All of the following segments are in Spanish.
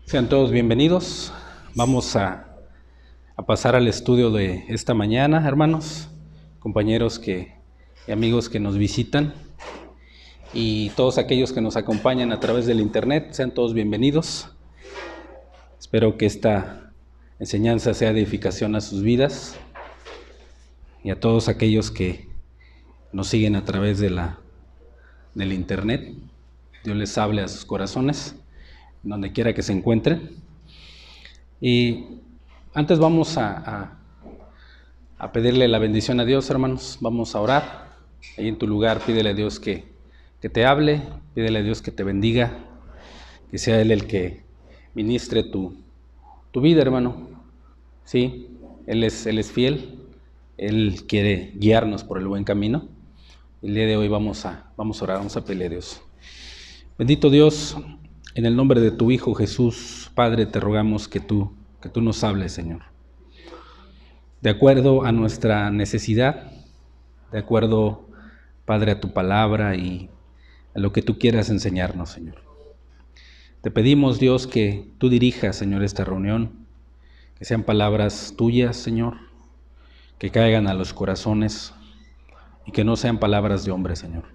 Sean todos bienvenidos. Vamos a pasar al estudio de esta mañana, hermanos, compañeros y amigos que nos visitan y todos aquellos que nos acompañan a través del internet. Sean todos bienvenidos. Espero que esta enseñanza sea de edificación a sus vidas y a todos aquellos que nos siguen a través del internet. Dios les hable a sus corazones, donde quiera que se encuentren. Y antes vamos a pedirle la bendición a Dios, hermanos. Vamos a orar. Ahí en tu lugar pídele a Dios que te hable, pídele a Dios que te bendiga, que sea Él el que ministre tu vida, hermano. Sí, Él es fiel, Él quiere guiarnos por el buen camino. El día de hoy vamos a orar, vamos a pedirle a Dios. Bendito Dios, en el nombre de tu Hijo Jesús, Padre, te rogamos que tú nos hables, Señor. De acuerdo a nuestra necesidad, de acuerdo, Padre, a tu palabra y a lo que tú quieras enseñarnos, Señor. Te pedimos, Dios, que tú dirijas, Señor, esta reunión, que sean palabras tuyas, Señor, que caigan a los corazones y que no sean palabras de hombre, Señor.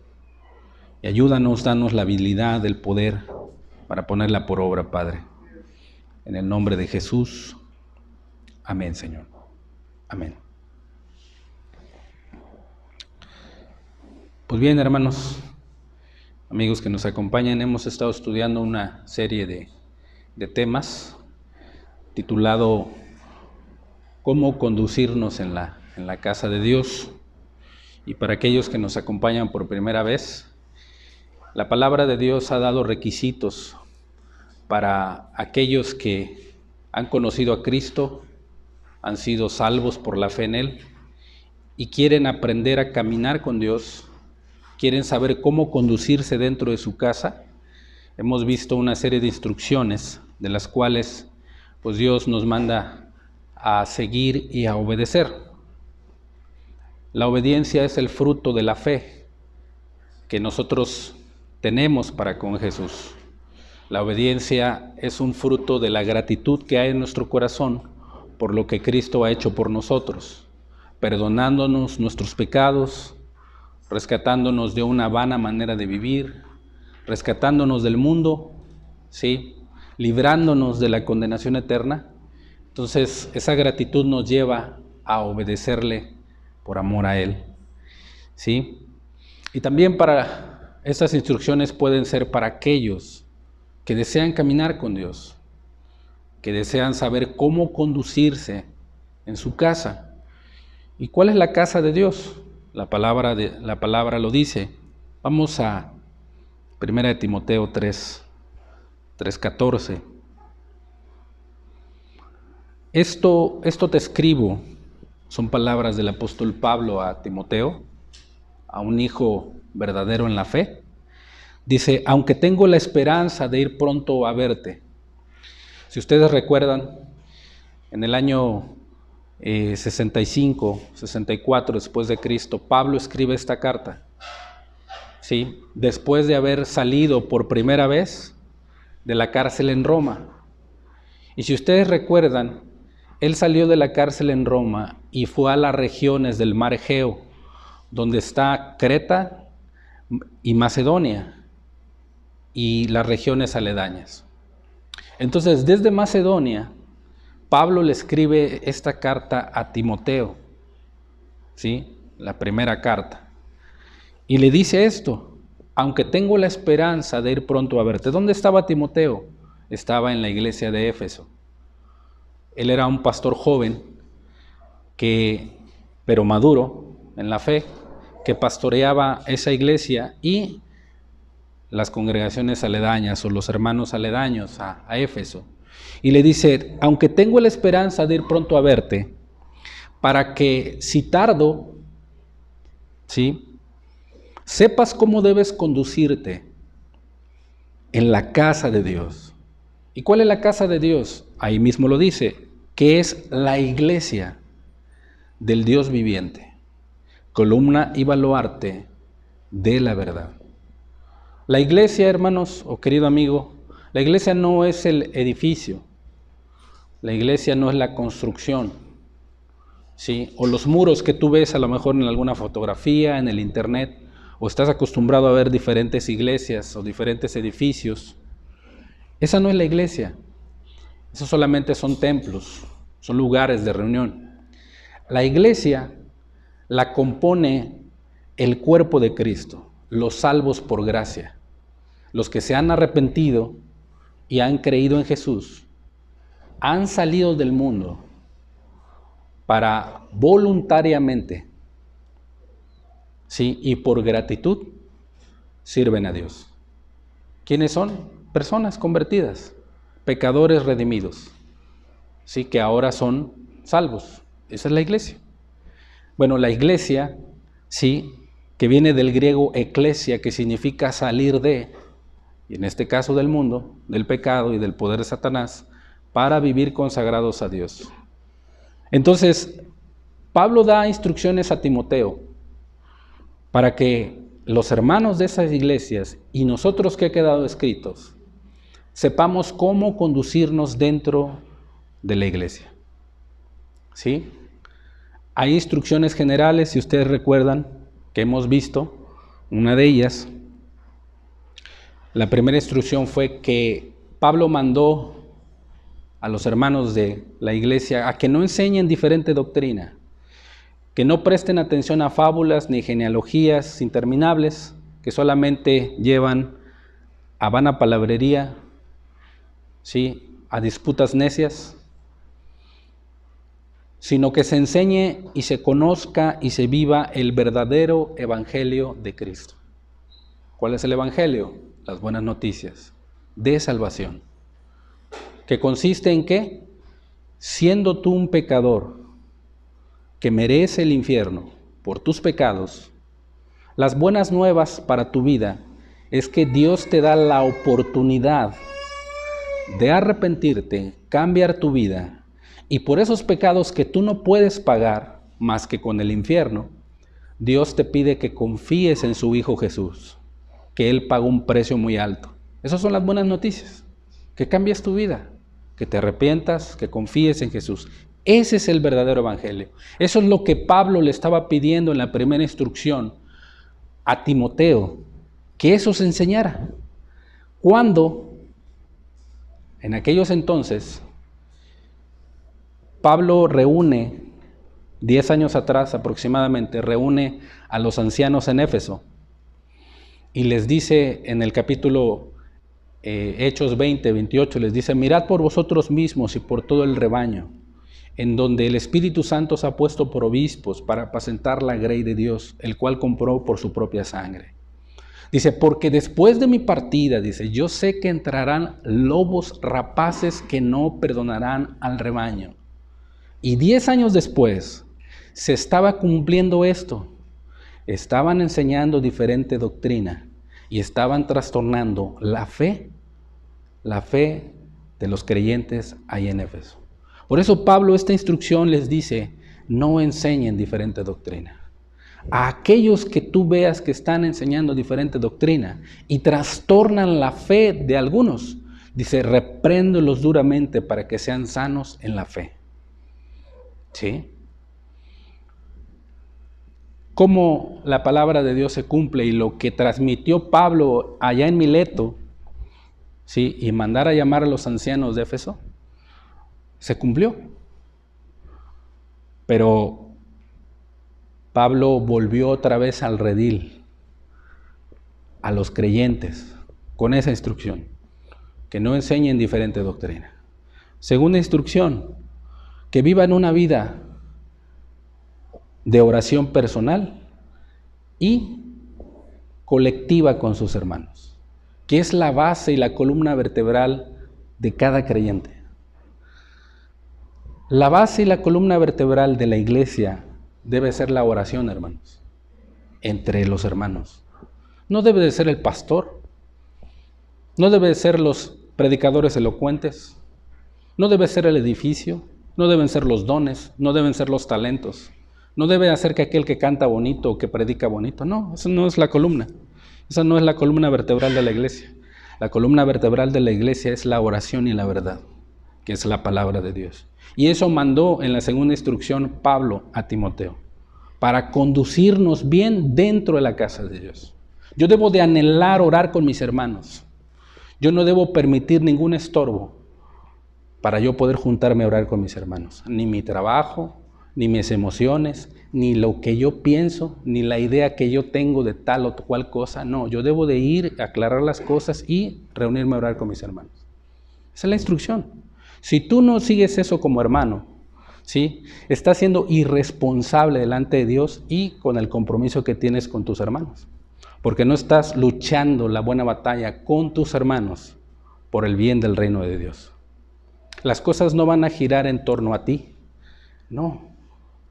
Y ayúdanos, danos la habilidad, el poder para ponerla por obra, Padre. En el nombre de Jesús. Amén, Señor. Amén. Pues bien, hermanos, amigos que nos acompañan, hemos estado estudiando una serie de temas titulado ¿Cómo conducirnos en la casa de Dios? Y para aquellos que nos acompañan por primera vez, la palabra de Dios ha dado requisitos para aquellos que han conocido a Cristo, han sido salvos por la fe en Él y quieren aprender a caminar con Dios, quieren saber cómo conducirse dentro de su casa. Hemos visto una serie de instrucciones de las cuales pues Dios nos manda a seguir y a obedecer. La obediencia es el fruto de la fe que nosotros tenemos para con Jesús. La obediencia es un fruto de la gratitud que hay en nuestro corazón por lo que Cristo ha hecho por nosotros, perdonándonos nuestros pecados, rescatándonos de una vana manera de vivir, rescatándonos del mundo, ¿sí? Librándonos de la condenación eterna. Entonces, esa gratitud nos lleva a obedecerle por amor a Él, ¿sí? Y también estas instrucciones pueden ser para aquellos que desean caminar con Dios, que desean saber cómo conducirse en su casa. ¿Y cuál es la casa de Dios? La palabra lo dice. Vamos a 1 Timoteo 3:14. Esto te escribo, son palabras del apóstol Pablo a Timoteo, a un hijo verdadero en la fe. Dice, aunque tengo la esperanza de ir pronto a verte. Si ustedes recuerdan, en el año 65, 64 después de Cristo, Pablo escribe esta carta, ¿sí? Después de haber salido por primera vez de la cárcel en Roma. Y si ustedes recuerdan, él salió de la cárcel en Roma y fue a las regiones del mar Egeo, donde está Creta y Macedonia y las regiones aledañas. Entonces, desde Macedonia, Pablo le escribe esta carta a Timoteo, ¿sí? La primera carta. Y le dice esto, aunque tengo la esperanza de ir pronto a verte. ¿Dónde estaba Timoteo? Estaba en la iglesia de Éfeso. Él era un pastor joven, pero maduro en la fe, que pastoreaba esa iglesia y las congregaciones aledañas o los hermanos aledaños a Éfeso. Y le dice, aunque tengo la esperanza de ir pronto a verte, para que si tardo, ¿sí?, sepas cómo debes conducirte en la casa de Dios. ¿Y cuál es la casa de Dios? Ahí mismo lo dice, que es la iglesia del Dios viviente, columna y baluarte de la verdad. La iglesia, hermanos, o querido amigo, La iglesia no es el edificio, la iglesia no es la construcción, ¿sí? O los muros que tú ves a lo mejor en alguna fotografía, en el internet, o estás acostumbrado a ver diferentes iglesias o diferentes edificios. Esa no es la iglesia, esos solamente son templos, son lugares de reunión. La iglesia la compone el cuerpo de Cristo, los salvos por gracia, los que se han arrepentido y han creído en Jesús, han salido del mundo para voluntariamente, ¿sí? Y por gratitud sirven a Dios. ¿Quiénes son? Personas convertidas, pecadores redimidos, ¿sí? Que ahora son salvos. Esa es la iglesia. Bueno, la iglesia, sí, que viene del griego eklesia, que significa salir de, y en este caso del mundo, del pecado y del poder de Satanás, para vivir consagrados a Dios. Entonces, Pablo da instrucciones a Timoteo para que los hermanos de esas iglesias y nosotros que he quedado escritos, sepamos cómo conducirnos dentro de la iglesia. ¿Sí? Hay instrucciones generales, si ustedes recuerdan, que hemos visto. Una de ellas, la primera instrucción fue que Pablo mandó a los hermanos de la iglesia a que no enseñen diferente doctrina, que no presten atención a fábulas ni genealogías interminables que solamente llevan a vana palabrería, ¿sí? A disputas necias, sino que se enseñe y se conozca y se viva el verdadero evangelio de Cristo. ¿Cuál es el evangelio? Las buenas noticias de salvación. ¿Que consiste en qué? Siendo tú un pecador que merece el infierno por tus pecados, las buenas nuevas para tu vida es que Dios te da la oportunidad de arrepentirte, cambiar tu vida, y por esos pecados que tú no puedes pagar más que con el infierno, Dios te pide que confíes en su Hijo Jesús, que Él pagó un precio muy alto. Esas son las buenas noticias, que cambies tu vida, que te arrepientas, que confíes en Jesús. Ese es el verdadero evangelio. Eso es lo que Pablo le estaba pidiendo en la primera instrucción a Timoteo, que eso se enseñara. Cuando, en aquellos entonces, Pablo reúne, 10 años atrás aproximadamente, reúne a los ancianos en Éfeso y les dice en el capítulo Hechos 20, 28, les dice: mirad por vosotros mismos y por todo el rebaño, en donde el Espíritu Santo os ha puesto por obispos para apacentar la grey de Dios, el cual compró por su propia sangre. Dice, porque después de mi partida, dice, yo sé que entrarán lobos rapaces que no perdonarán al rebaño. Y 10 años después se estaba cumpliendo esto. Estaban enseñando diferente doctrina y estaban trastornando la fe de los creyentes ahí en Éfeso. Por eso Pablo esta instrucción les dice, no enseñen diferente doctrina. A aquellos que tú veas que están enseñando diferente doctrina y trastornan la fe de algunos, dice, repréndolos duramente para que sean sanos en la fe. ¿Sí? Cómo la palabra de Dios se cumple y lo que transmitió Pablo allá en Mileto, ¿sí? Y mandar a llamar a los ancianos de Éfeso, se cumplió. Pero Pablo volvió otra vez al redil, a los creyentes, con esa instrucción, que no enseñen diferente doctrina. Segunda instrucción, que vivan una vida de oración personal y colectiva con sus hermanos, que es la base y la columna vertebral de cada creyente. La base y la columna vertebral de la iglesia debe ser la oración, hermanos, entre los hermanos. No debe de ser el pastor, no debe de ser los predicadores elocuentes, no debe ser el edificio, no deben ser los dones, no deben ser los talentos, no debe ser que aquel que canta bonito o que predica bonito. No, eso no es la columna, esa no es la columna vertebral de la iglesia. La columna vertebral de la iglesia es la oración y la verdad, que es la palabra de Dios. Y eso mandó en la segunda instrucción Pablo a Timoteo, para conducirnos bien dentro de la casa de Dios. Yo debo de anhelar orar con mis hermanos. Yo no debo permitir ningún estorbo para yo poder juntarme a orar con mis hermanos. Ni mi trabajo, ni mis emociones, ni lo que yo pienso, ni la idea que yo tengo de tal o cual cosa. No, yo debo de ir a aclarar las cosas y reunirme a orar con mis hermanos. Esa es la instrucción. Si tú no sigues eso como hermano, ¿sí?, estás siendo irresponsable delante de Dios y con el compromiso que tienes con tus hermanos. Porque no estás luchando la buena batalla con tus hermanos por el bien del reino de Dios. Las cosas no van a girar en torno a ti. No,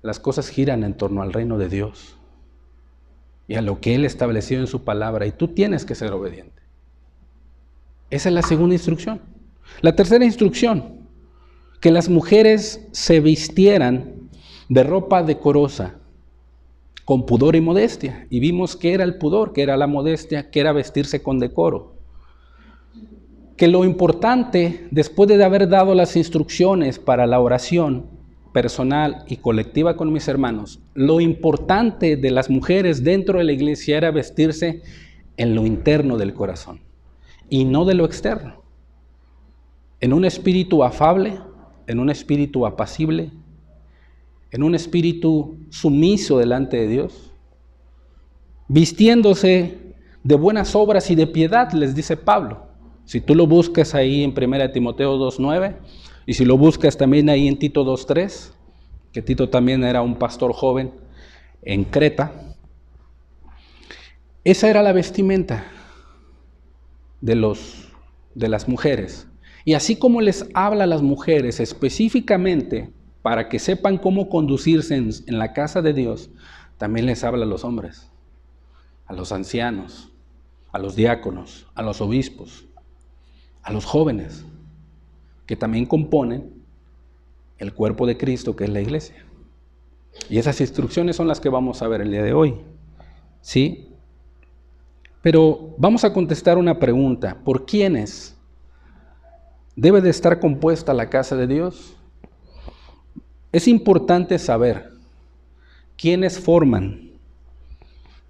las cosas giran en torno al reino de Dios y a lo que Él estableció en su palabra, y tú tienes que ser obediente. Esa es la segunda instrucción. La tercera instrucción, que las mujeres se vistieran de ropa decorosa, con pudor y modestia. Y vimos que era el pudor, que era la modestia, que era vestirse con decoro. Que lo importante, después de haber dado las instrucciones para la oración personal y colectiva con mis hermanos, lo importante de las mujeres dentro de la iglesia era vestirse en lo interno del corazón y no de lo externo. En un espíritu afable, en un espíritu apacible, en un espíritu sumiso delante de Dios, vistiéndose de buenas obras y de piedad, les dice Pablo. Si tú lo buscas ahí en 1 Timoteo 2:9, y si lo buscas también ahí en Tito 2:3, que Tito también era un pastor joven en Creta, esa era la vestimenta de las mujeres. Y así como les habla a las mujeres específicamente para que sepan cómo conducirse en la casa de Dios, también les habla a los hombres, a los ancianos, a los diáconos, a los obispos, a los jóvenes, que también componen el cuerpo de Cristo, que es la iglesia. Y esas instrucciones son las que vamos a ver el día de hoy, ¿sí? Pero vamos a contestar una pregunta: ¿por quiénes debe de estar compuesta la casa de Dios? Es importante saber quiénes forman,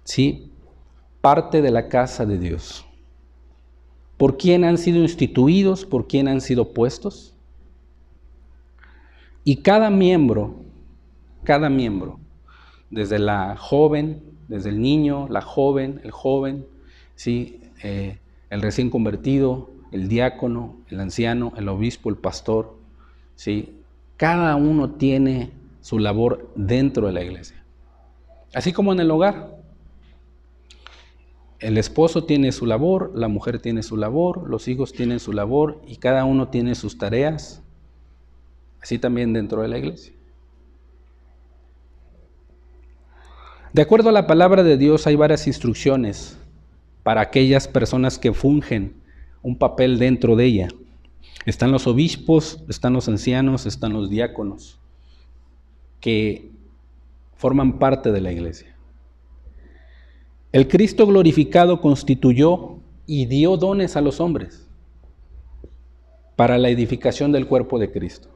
¿sí?, parte de la casa de Dios. ¿Por quién han sido instituidos? ¿Por quién han sido puestos? Y cada miembro, desde la joven, desde el niño, la joven, el joven, ¿sí?, el recién convertido, el diácono, el anciano, el obispo, el pastor, ¿sí?, cada uno tiene su labor dentro de la iglesia. Así como en el hogar. El esposo tiene su labor, la mujer tiene su labor, los hijos tienen su labor y cada uno tiene sus tareas. Así también dentro de la iglesia. De acuerdo a la palabra de Dios, hay varias instrucciones para aquellas personas que fungen un papel dentro de ella. Están los obispos, están los ancianos, están los diáconos, que forman parte de la iglesia. El Cristo glorificado constituyó y dio dones a los hombres para la edificación del cuerpo de Cristo.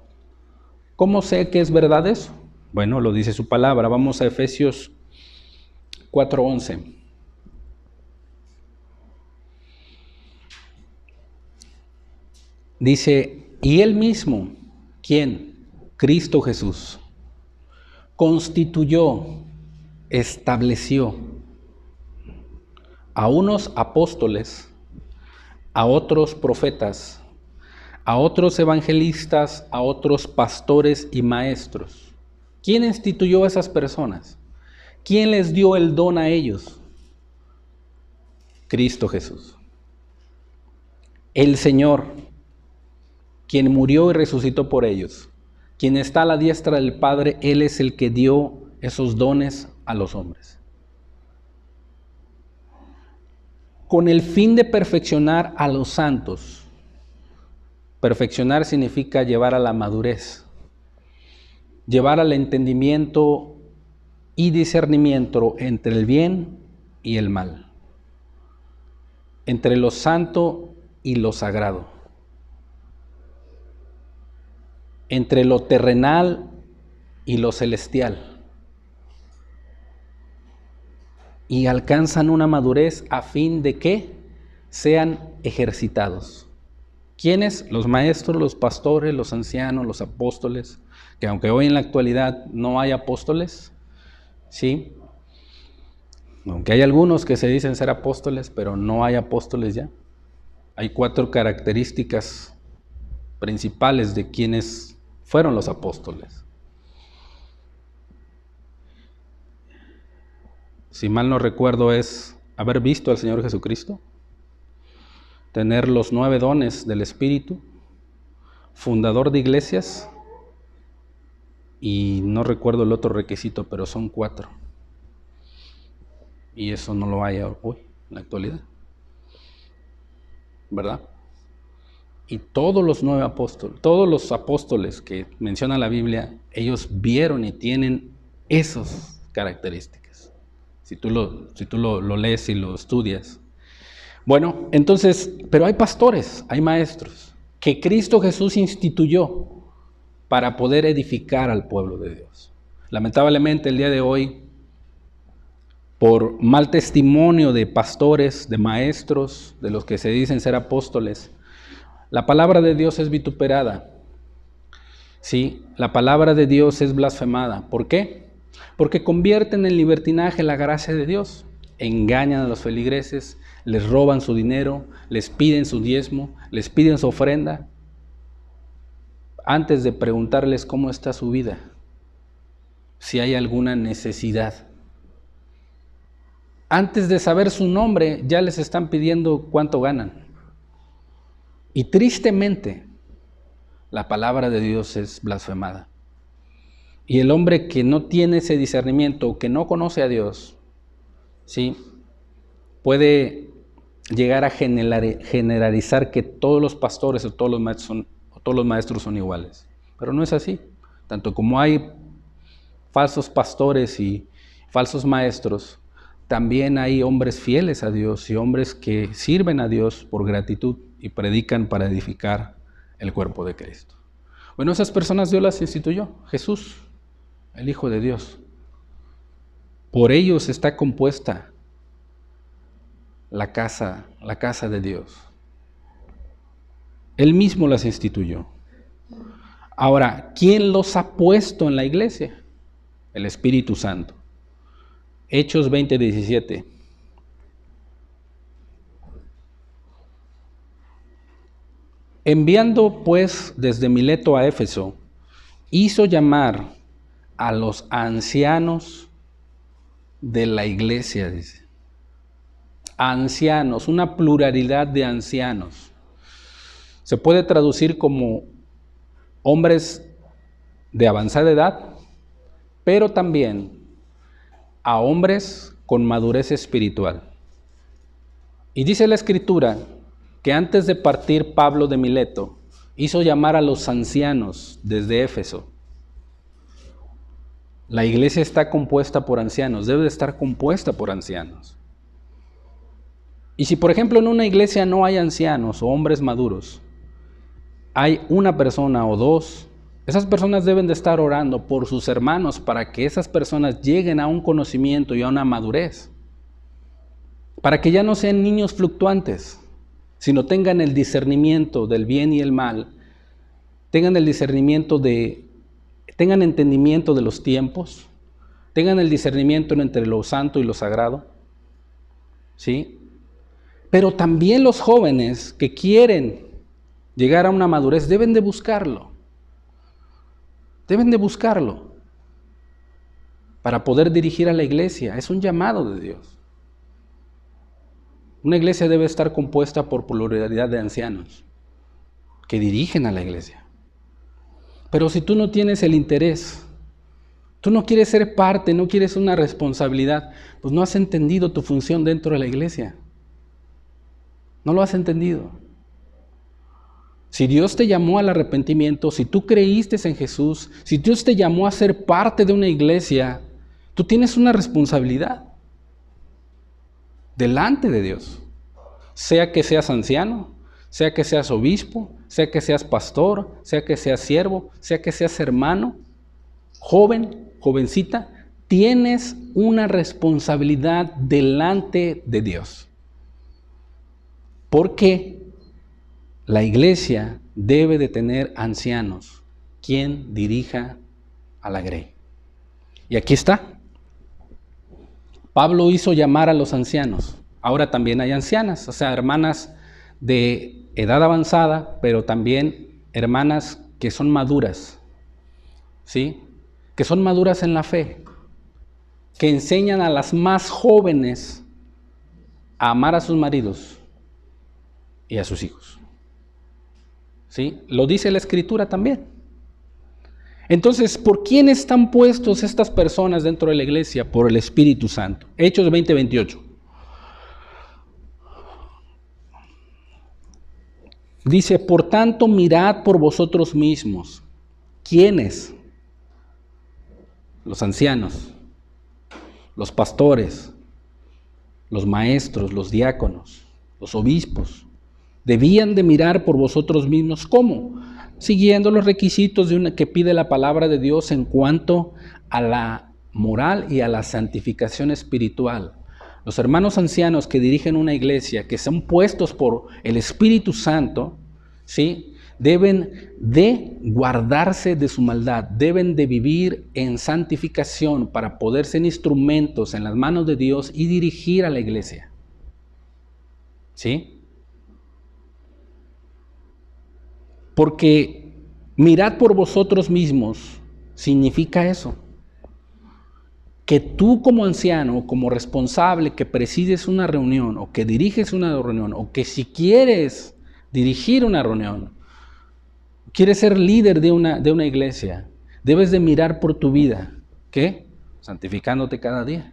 ¿Cómo sé que es verdad eso? Bueno, lo dice su palabra. Vamos a Efesios 4:11. Dice: y Él mismo, ¿quién? Cristo Jesús, constituyó, estableció a unos apóstoles, a otros profetas, a otros evangelistas, a otros pastores y maestros. ¿Quién instituyó a esas personas? ¿Quién les dio el don a ellos? Cristo Jesús. El Señor, quien murió y resucitó por ellos, quien está a la diestra del Padre, Él es el que dio esos dones a los hombres. Con el fin de perfeccionar a los santos. Perfeccionar significa llevar a la madurez, llevar al entendimiento y discernimiento entre el bien y el mal, entre lo santo y lo sagrado, entre lo terrenal y lo celestial, y alcanzan una madurez a fin de que sean ejercitados. ¿Quiénes? Los maestros, los pastores, los ancianos, los apóstoles, que aunque hoy en la actualidad no hay apóstoles, ¿sí? Aunque hay algunos que se dicen ser apóstoles, pero no hay apóstoles ya. Hay 4 características principales de quienes fueron los apóstoles. Si mal no recuerdo, es haber visto al Señor Jesucristo, tener los 9 dones del Espíritu, fundador de iglesias, y no recuerdo el otro requisito, pero son 4. Y eso no lo hay hoy, en la actualidad, ¿verdad? Y todos los 9 apóstoles, todos los apóstoles que menciona la Biblia, ellos vieron y tienen esas características. Si tú lo lees y lo estudias. Bueno, entonces, pero hay pastores, hay maestros, que Cristo Jesús instituyó para poder edificar al pueblo de Dios. Lamentablemente, el día de hoy, por mal testimonio de pastores, de maestros, de los que se dicen ser apóstoles, la palabra de Dios es vituperada. Sí, la palabra de Dios es blasfemada. ¿Por qué? Porque convierten en libertinaje la gracia de Dios. Engañan a los feligreses, les roban su dinero, les piden su diezmo, les piden su ofrenda, antes de preguntarles cómo está su vida, si hay alguna necesidad. Antes de saber su nombre, ya les están pidiendo cuánto ganan. Y tristemente, la palabra de Dios es blasfemada. Y el hombre que no tiene ese discernimiento, que no conoce a Dios, ¿sí?, puede llegar a generalizar que todos los pastores o todos los maestros son iguales. Pero no es así. Tanto como hay falsos pastores y falsos maestros, también hay hombres fieles a Dios y hombres que sirven a Dios por gratitud y predican para edificar el cuerpo de Cristo. Bueno, esas personas Dios las instituyó, Jesús, el Hijo de Dios. Por ellos está compuesta la casa de Dios. Él mismo las instituyó. Ahora, ¿quién los ha puesto en la iglesia? El Espíritu Santo. Hechos 20:17. Enviando pues desde Mileto a Éfeso, hizo llamar a los ancianos de la iglesia, dice. Ancianos, una pluralidad de ancianos. Se puede traducir como hombres de avanzada edad, pero también a hombres con madurez espiritual. Y dice la Escritura que antes de partir Pablo de Mileto, hizo llamar a los ancianos desde Éfeso. La iglesia está compuesta por ancianos, debe de estar compuesta por ancianos. Y si por ejemplo en una iglesia no hay ancianos o hombres maduros, hay una persona o dos, esas personas deben de estar orando por sus hermanos para que esas personas lleguen a un conocimiento y a una madurez. Para que ya no sean niños fluctuantes, sino tengan el discernimiento del bien y el mal, tengan entendimiento de los tiempos, tengan el discernimiento entre lo santo y lo sagrado, ¿sí? Pero también los jóvenes que quieren llegar a una madurez deben de buscarlo. Deben de buscarlo para poder dirigir a la iglesia. Es un llamado de Dios. Una iglesia debe estar compuesta por pluralidad de ancianos que dirigen a la iglesia. Pero si tú no tienes el interés, tú no quieres ser parte, no quieres una responsabilidad, pues no has entendido tu función dentro de la iglesia. No lo has entendido. Si Dios te llamó al arrepentimiento, si tú creíste en Jesús, si Dios te llamó a ser parte de una iglesia, tú tienes una responsabilidad delante de Dios. Sea que seas anciano, sea que seas obispo, sea que seas pastor, sea que seas siervo, sea que seas hermano, joven, jovencita, tienes una responsabilidad delante de Dios. Porque la iglesia debe de tener ancianos, quien dirija a la grey. Y aquí está. Pablo hizo llamar a los ancianos. Ahora también hay ancianas, o sea, hermanas de edad avanzada, pero también hermanas que son maduras, ¿sí? Que son maduras en la fe, que enseñan a las más jóvenes a amar a sus maridos y a sus hijos. ¿Sí? Lo dice la Escritura también. Entonces, ¿por quién están puestos estas personas dentro de la iglesia? Por el Espíritu Santo. Hechos 20:28. Dice, por tanto, mirad por vosotros mismos. ¿Quiénes? Los ancianos, los pastores, los maestros, los diáconos, los obispos. Debían de mirar por vosotros mismos. ¿Cómo? Siguiendo los requisitos que pide la palabra de Dios en cuanto a la moral y a la santificación espiritual. Los hermanos ancianos que dirigen una iglesia, que son puestos por el Espíritu Santo, ¿sí?, deben de guardarse de su maldad, deben de vivir en santificación para poder ser instrumentos en las manos de Dios y dirigir a la iglesia. ¿Sí? Porque mirad por vosotros mismos significa eso. Que tú como anciano, como responsable que presides una reunión o que diriges una reunión o que si quieres dirigir una reunión, quieres ser líder de una iglesia, debes de mirar por tu vida. ¿Qué? Santificándote cada día,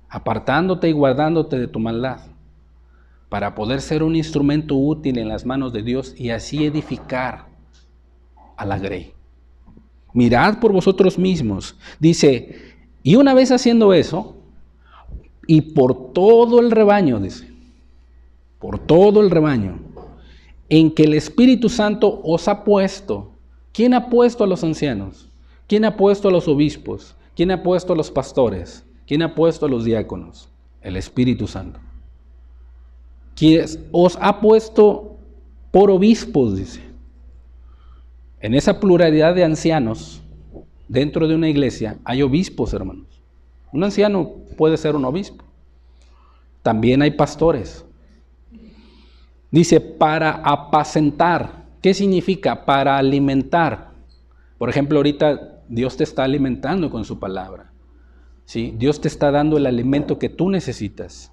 apartándote y guardándote de tu maldad, para poder ser un instrumento útil en las manos de Dios y así edificar a la grey. Mirad por vosotros mismos. Dice, y una vez haciendo eso, y por todo el rebaño, dice, por todo el rebaño, en que el Espíritu Santo os ha puesto. ¿Quién ha puesto a los ancianos? ¿Quién ha puesto a los obispos? ¿Quién ha puesto a los pastores? ¿Quién ha puesto a los diáconos? El Espíritu Santo. ¿Quién os ha puesto por obispos? Dice. En esa pluralidad de ancianos, dentro de una iglesia, hay obispos, hermanos. Un anciano puede ser un obispo. También hay pastores. Dice, para apacentar. ¿Qué significa? Para alimentar. Por ejemplo, ahorita Dios te está alimentando con su palabra. ¿Sí? Dios te está dando el alimento que tú necesitas.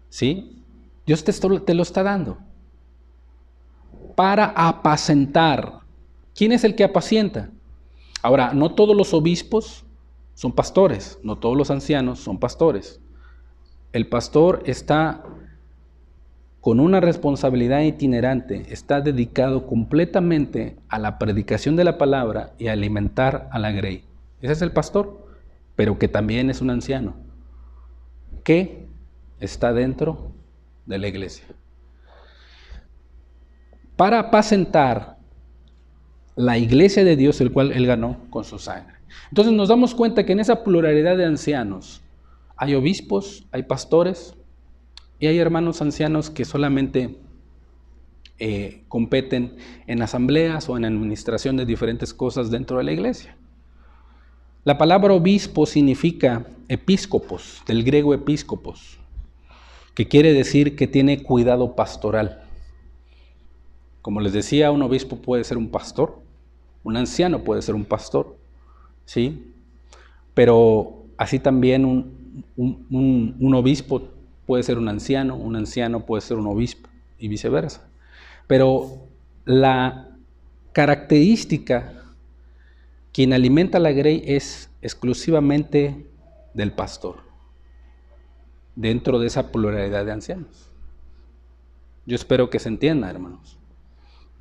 ¿Sí? Dios te lo está dando. Para apacentar. ¿Quién es el que apacienta? Ahora, no todos los obispos son pastores, no todos los ancianos son pastores. El pastor está con una responsabilidad itinerante, está dedicado completamente a la predicación de la palabra y a alimentar a la grey. Ese es el pastor, pero que también es un anciano, que está dentro de la iglesia. Para apacentar la iglesia de Dios, el cual Él ganó con su sangre. Entonces nos damos cuenta que en esa pluralidad de ancianos hay obispos, hay pastores y hay hermanos ancianos que solamente competen en asambleas o en administración de diferentes cosas dentro de la iglesia. La palabra obispo significa episcopos, del griego episcopos, que quiere decir que tiene cuidado pastoral. Como les decía, un obispo puede ser un pastor, un anciano puede ser un pastor, ¿sí? Pero así también un obispo puede ser un anciano puede ser un obispo y viceversa. Pero la característica, quien alimenta la grey es exclusivamente del pastor, dentro de esa pluralidad de ancianos. Yo espero que se entienda, hermanos,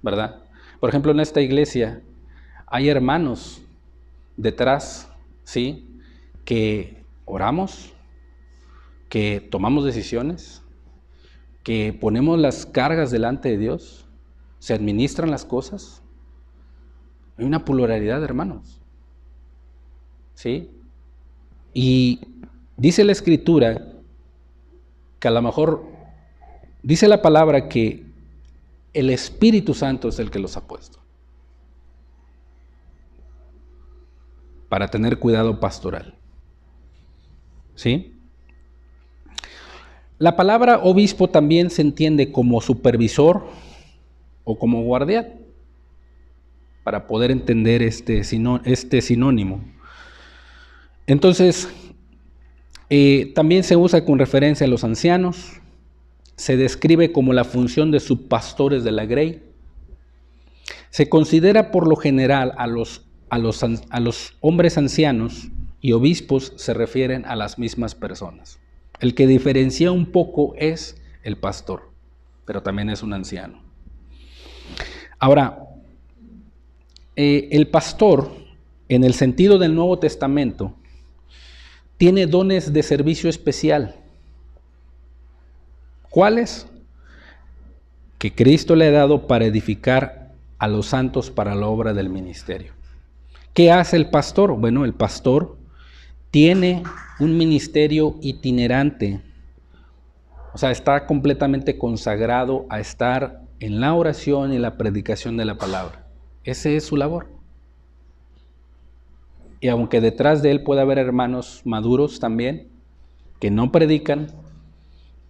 ¿verdad? Por ejemplo, en esta iglesia hay hermanos detrás, ¿sí?, que oramos, que tomamos decisiones, que ponemos las cargas delante de Dios, se administran las cosas. Hay una pluralidad, hermanos. ¿Sí? Y dice la Escritura que a lo mejor, dice la palabra que el Espíritu Santo es el que los ha puesto para tener cuidado pastoral. ¿Sí? La palabra obispo también se entiende como supervisor o como guardián, para poder entender este sinónimo. Entonces, también se usa con referencia a los ancianos, se describe como la función de subpastores de la grey. Se considera por lo general a los hombres ancianos y obispos se refieren a las mismas personas. El que diferencia un poco es el pastor, pero también es un anciano. Ahora, el pastor, en el sentido del Nuevo Testamento, tiene dones de servicio especial. ¿Cuáles? Que Cristo le ha dado para edificar a los santos para la obra del ministerio. ¿Qué hace el pastor? Bueno, el pastor tiene un ministerio itinerante, o sea, está completamente consagrado a estar en la oración y la predicación de la palabra. Esa es su labor. Y aunque detrás de él puede haber hermanos maduros también, que no predican,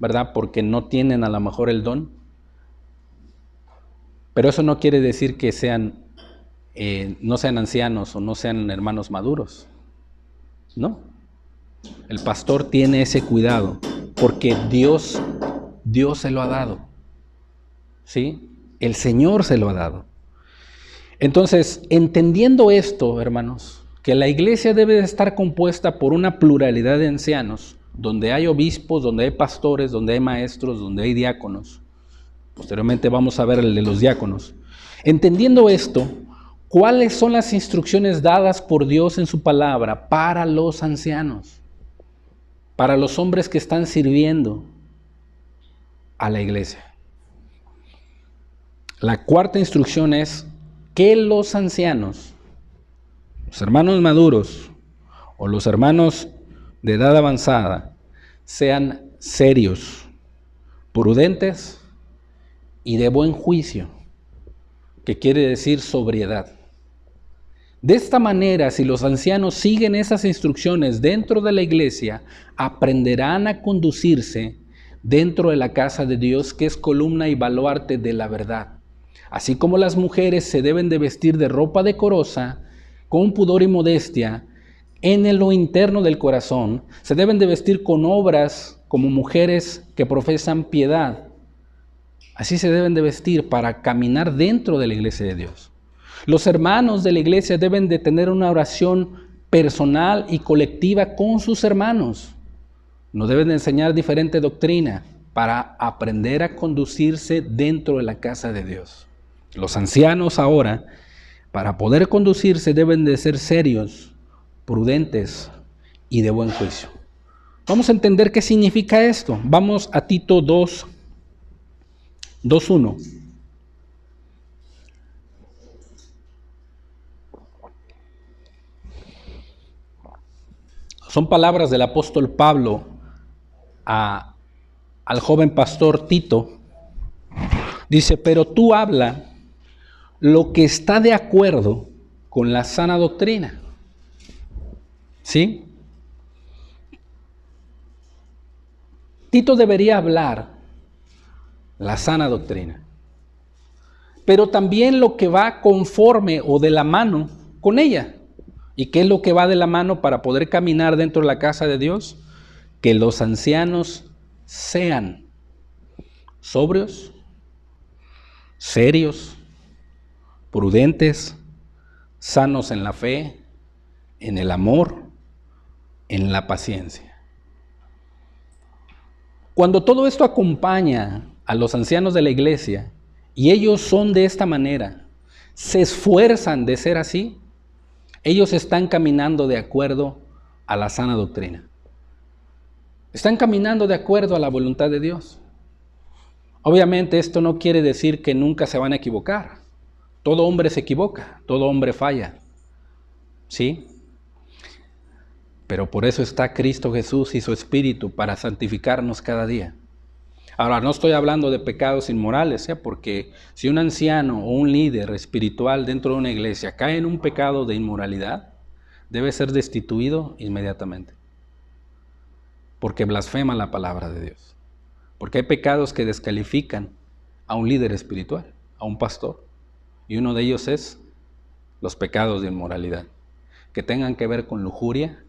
¿verdad? Porque no tienen a lo mejor el don. Pero eso no quiere decir que no sean ancianos o no sean hermanos maduros. No. El pastor tiene ese cuidado porque Dios se lo ha dado. ¿Sí? El Señor se lo ha dado. Entonces, entendiendo esto, hermanos, que la iglesia debe de estar compuesta por una pluralidad de ancianos, donde hay obispos, donde hay pastores, donde hay maestros, donde hay diáconos. Posteriormente vamos a ver el de los diáconos. Entendiendo esto, ¿cuáles son las instrucciones dadas por Dios en su palabra para los ancianos? Para los hombres que están sirviendo a la iglesia. La cuarta instrucción es que los ancianos, los hermanos maduros o los hermanos de edad avanzada, sean serios, prudentes y de buen juicio, que quiere decir sobriedad. De esta manera, si los ancianos siguen esas instrucciones dentro de la iglesia, aprenderán a conducirse dentro de la casa de Dios, que es columna y baluarte de la verdad. Así como las mujeres se deben de vestir de ropa decorosa, con pudor y modestia, en lo interno del corazón, se deben de vestir con obras como mujeres que profesan piedad. Así se deben de vestir para caminar dentro de la iglesia de Dios. Los hermanos de la iglesia deben de tener una oración personal y colectiva con sus hermanos. No deben de enseñar diferente doctrina para aprender a conducirse dentro de la casa de Dios. Los ancianos ahora, para poder conducirse, deben de ser serios, prudentes y de buen juicio. Vamos a entender qué significa esto. Vamos a Tito 2:1. Son palabras del apóstol Pablo al joven pastor Tito. Dice, pero tú habla lo que está de acuerdo con la sana doctrina. ¿Sí? Tito debería hablar la sana doctrina, pero también lo que va conforme o de la mano con ella. ¿Y qué es lo que va de la mano para poder caminar dentro de la casa de Dios? Que los ancianos sean sobrios, serios, prudentes, sanos en la fe, en el amor, en la paciencia. Cuando todo esto acompaña a los ancianos de la iglesia y ellos son de esta manera, se esfuerzan de ser así, ellos están caminando de acuerdo a la sana doctrina. Están caminando de acuerdo a la voluntad de Dios. Obviamente esto no quiere decir que nunca se van a equivocar. Todo hombre se equivoca, todo hombre falla. ¿Sí? Pero por eso está Cristo Jesús y su Espíritu para santificarnos cada día. Ahora, no estoy hablando de pecados inmorales, porque si un anciano o un líder espiritual dentro de una iglesia cae en un pecado de inmoralidad, debe ser destituido inmediatamente, porque blasfema la palabra de Dios. Porque hay pecados que descalifican a un líder espiritual, a un pastor, y uno de ellos es los pecados de inmoralidad, que tengan que ver con lujuria,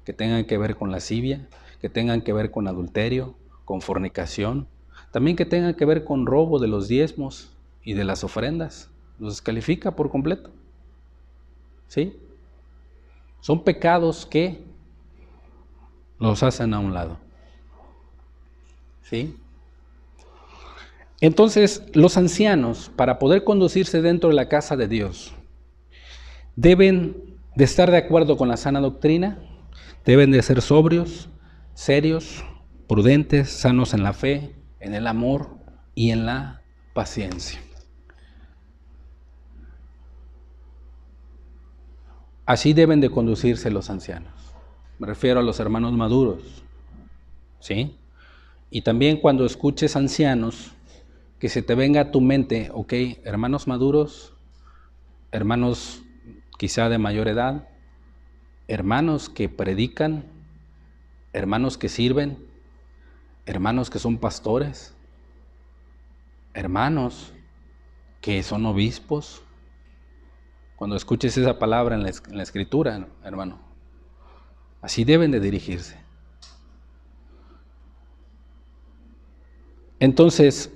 que tengan que ver con lascivia, que tengan que ver con adulterio, con fornicación, también que tengan que ver con robo de los diezmos y de las ofrendas. Los descalifica por completo. ¿Sí? Son pecados que los hacen a un lado. ¿Sí? Entonces, los ancianos, para poder conducirse dentro de la casa de Dios, deben de estar de acuerdo con la sana doctrina, deben de ser sobrios, serios, prudentes, sanos en la fe, en el amor y en la paciencia. Así deben de conducirse los ancianos. Me refiero a los hermanos maduros, ¿sí? Y también cuando escuches ancianos, que se te venga a tu mente, ok, hermanos maduros, hermanos quizá de mayor edad, hermanos que predican, hermanos que sirven, hermanos que son pastores, hermanos que son obispos. Cuando escuches esa palabra en la escritura, hermano, así deben de dirigirse. Entonces,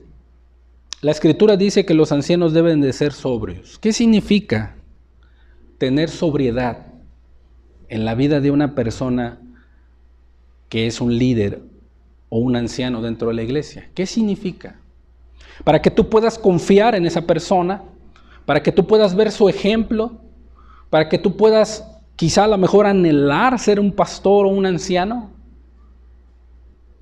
la escritura dice que los ancianos deben de ser sobrios. ¿Qué significa tener sobriedad en la vida de una persona que es un líder o un anciano dentro de la iglesia? ¿Qué significa? Para que tú puedas confiar en esa persona, para que tú puedas ver su ejemplo, para que tú puedas quizá a lo mejor anhelar ser un pastor o un anciano.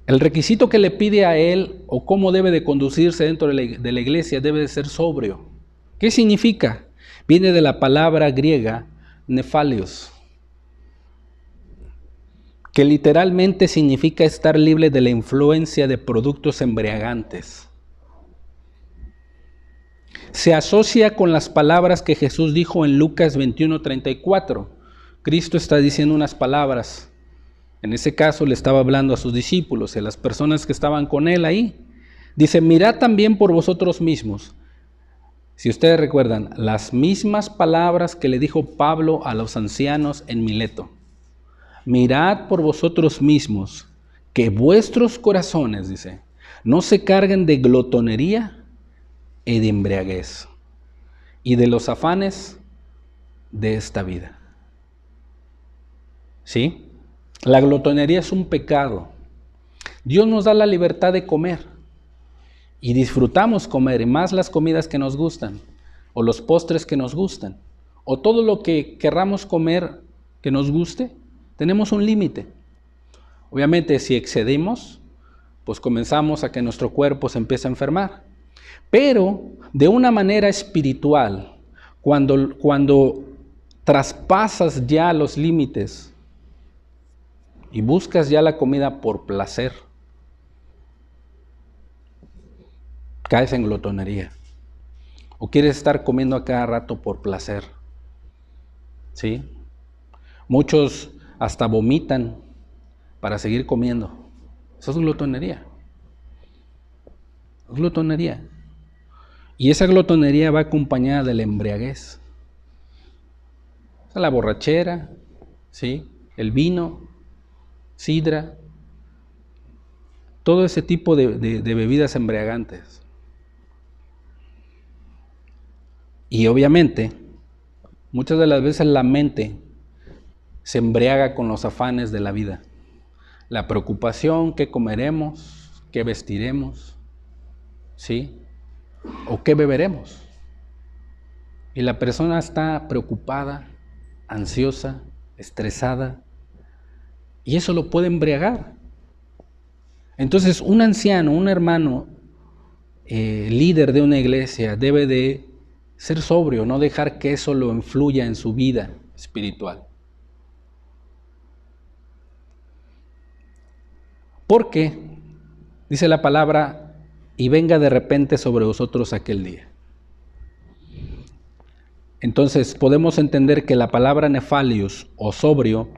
El requisito que le pide a él o cómo debe de conducirse dentro de la iglesia debe de ser sobrio. ¿Qué significa? Viene de la palabra griega nefalios, que literalmente significa estar libre de la influencia de productos embriagantes. Se asocia con las palabras que Jesús dijo en Lucas 21:34. Cristo está diciendo unas palabras. En ese caso le estaba hablando a sus discípulos y a las personas que estaban con él ahí. Dice, mirad también por vosotros mismos. Si ustedes recuerdan, las mismas palabras que le dijo Pablo a los ancianos en Mileto. Mirad por vosotros mismos, que vuestros corazones, dice, no se carguen de glotonería y de embriaguez, y de los afanes de esta vida. ¿Sí? La glotonería es un pecado. Dios nos da la libertad de comer y disfrutamos comer, y más las comidas que nos gustan, o los postres que nos gustan, o todo lo que querramos comer que nos guste. Tenemos un límite. Obviamente, si excedimos, pues comenzamos a que nuestro cuerpo se empiece a enfermar. Pero de una manera espiritual, cuando traspasas ya los límites y buscas ya la comida por placer, caes en glotonería. O quieres estar comiendo a cada rato por placer. ¿Sí? Muchos hasta vomitan para seguir comiendo. Eso es glotonería. Es glotonería. Y esa glotonería va acompañada de la embriaguez. O sea, la borrachera, ¿sí? El vino, sidra, todo ese tipo de bebidas embriagantes. Y obviamente, muchas de las veces la mente se embriaga con los afanes de la vida. La preocupación, qué comeremos, qué vestiremos, ¿sí? O qué beberemos. Y la persona está preocupada, ansiosa, estresada, y eso lo puede embriagar. Entonces, un anciano, un hermano líder de una iglesia debe de ser sobrio, no dejar que eso lo influya en su vida espiritual. Porque, dice la palabra, y venga de repente sobre vosotros aquel día. Entonces podemos entender que la palabra nefalios o sobrio,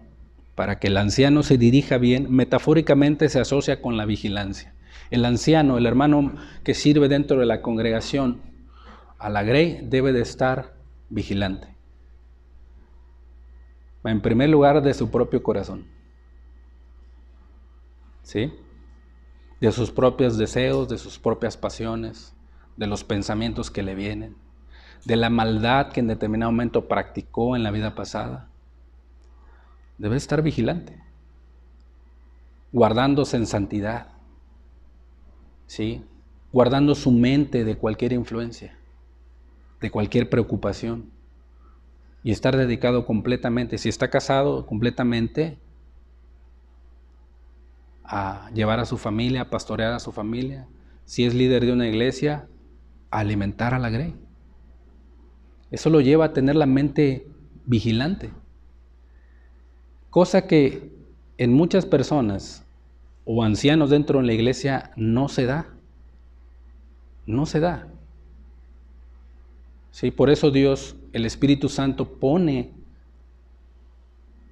para que el anciano se dirija bien, metafóricamente se asocia con la vigilancia. El anciano, el hermano que sirve dentro de la congregación, a la grey, debe de estar vigilante. En primer lugar, de su propio corazón. ¿Sí? De sus propios deseos, de sus propias pasiones, de los pensamientos que le vienen, de la maldad que en determinado momento practicó en la vida pasada. Debe estar vigilante, guardándose en santidad, ¿sí? Guardando su mente de cualquier influencia, de cualquier preocupación, y estar dedicado completamente, si está casado, completamente a llevar a su familia, a pastorear a su familia, si es líder de una iglesia, a alimentar a la grey. Eso lo lleva a tener la mente vigilante, cosa que en muchas personas o ancianos dentro de la iglesia no se da. No se da. Sí, por eso Dios, el Espíritu Santo, pone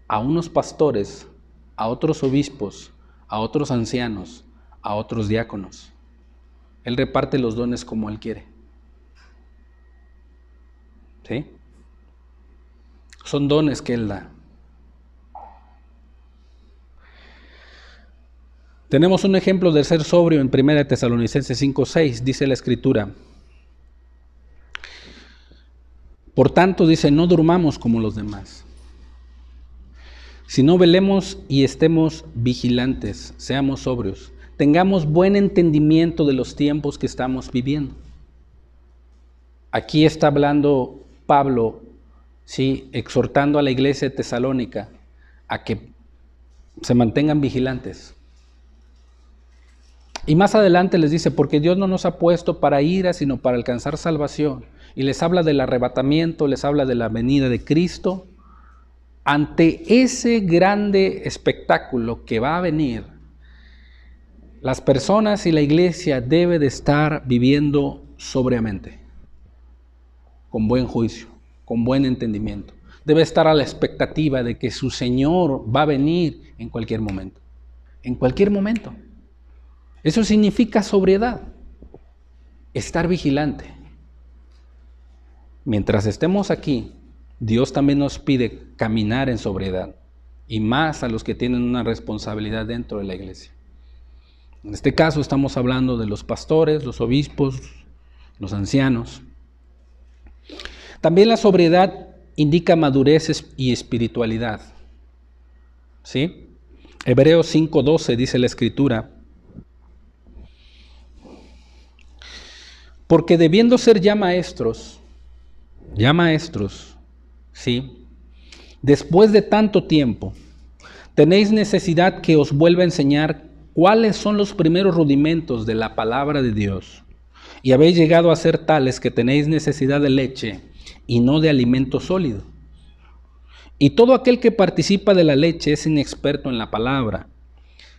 a unos pastores, a otros obispos, a otros ancianos, a otros diáconos. Él reparte los dones como Él quiere. ¿Sí? Son dones que Él da. Tenemos un ejemplo de ser sobrio en 1 Tesalonicenses 5:6, dice la Escritura. Por tanto, dice, no durmamos como los demás, sino velemos y estemos vigilantes, seamos sobrios, tengamos buen entendimiento de los tiempos que estamos viviendo. Aquí está hablando Pablo, sí, exhortando a la iglesia de Tesalónica a que se mantengan vigilantes. Y más adelante les dice, porque Dios no nos ha puesto para ira, sino para alcanzar salvación. Y les habla del arrebatamiento, les habla de la venida de Cristo. Ante ese grande espectáculo que va a venir, las personas y la iglesia debe de estar viviendo sobriamente, con buen juicio, con buen entendimiento. Debe estar a la expectativa de que su Señor va a venir en cualquier momento. En cualquier momento. Eso significa sobriedad, estar vigilante. Mientras estemos aquí, Dios también nos pide caminar en sobriedad, y más a los que tienen una responsabilidad dentro de la iglesia. En este caso estamos hablando de los pastores, los obispos, los ancianos. También la sobriedad indica madurez y espiritualidad. ¿Sí? Hebreos 5:12 dice la Escritura, porque debiendo ser ya maestros, ¿sí? Después de tanto tiempo, tenéis necesidad que os vuelva a enseñar cuáles son los primeros rudimentos de la palabra de Dios. Y habéis llegado a ser tales que tenéis necesidad de leche y no de alimento sólido. Y todo aquel que participa de la leche es inexperto en la palabra,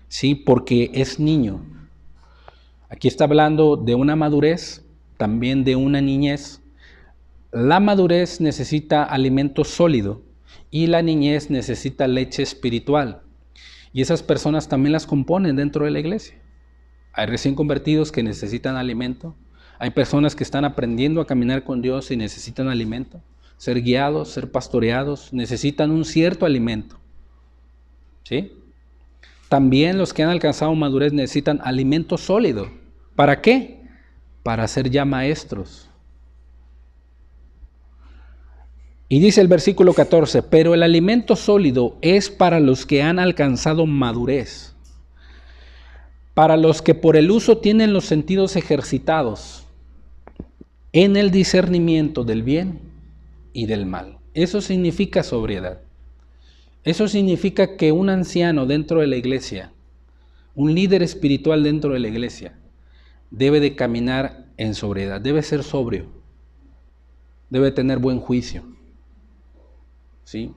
¿sí? Porque es niño. Aquí está hablando de una madurez, también de una niñez. La madurez necesita alimento sólido y la niñez necesita leche espiritual. Y esas personas también las componen dentro de la iglesia. Hay recién convertidos que necesitan alimento. Hay personas que están aprendiendo a caminar con Dios y necesitan alimento. Ser guiados, ser pastoreados, necesitan un cierto alimento. ¿Sí? También los que han alcanzado madurez necesitan alimento sólido. ¿Para qué? Para ser ya maestros. Y dice el versículo 14, pero el alimento sólido es para los que han alcanzado madurez, para los que por el uso tienen los sentidos ejercitados en el discernimiento del bien y del mal. Eso significa sobriedad. Eso significa que un anciano dentro de la iglesia, un líder espiritual dentro de la iglesia, debe de caminar en sobriedad, debe ser sobrio, debe tener buen juicio, ¿sí?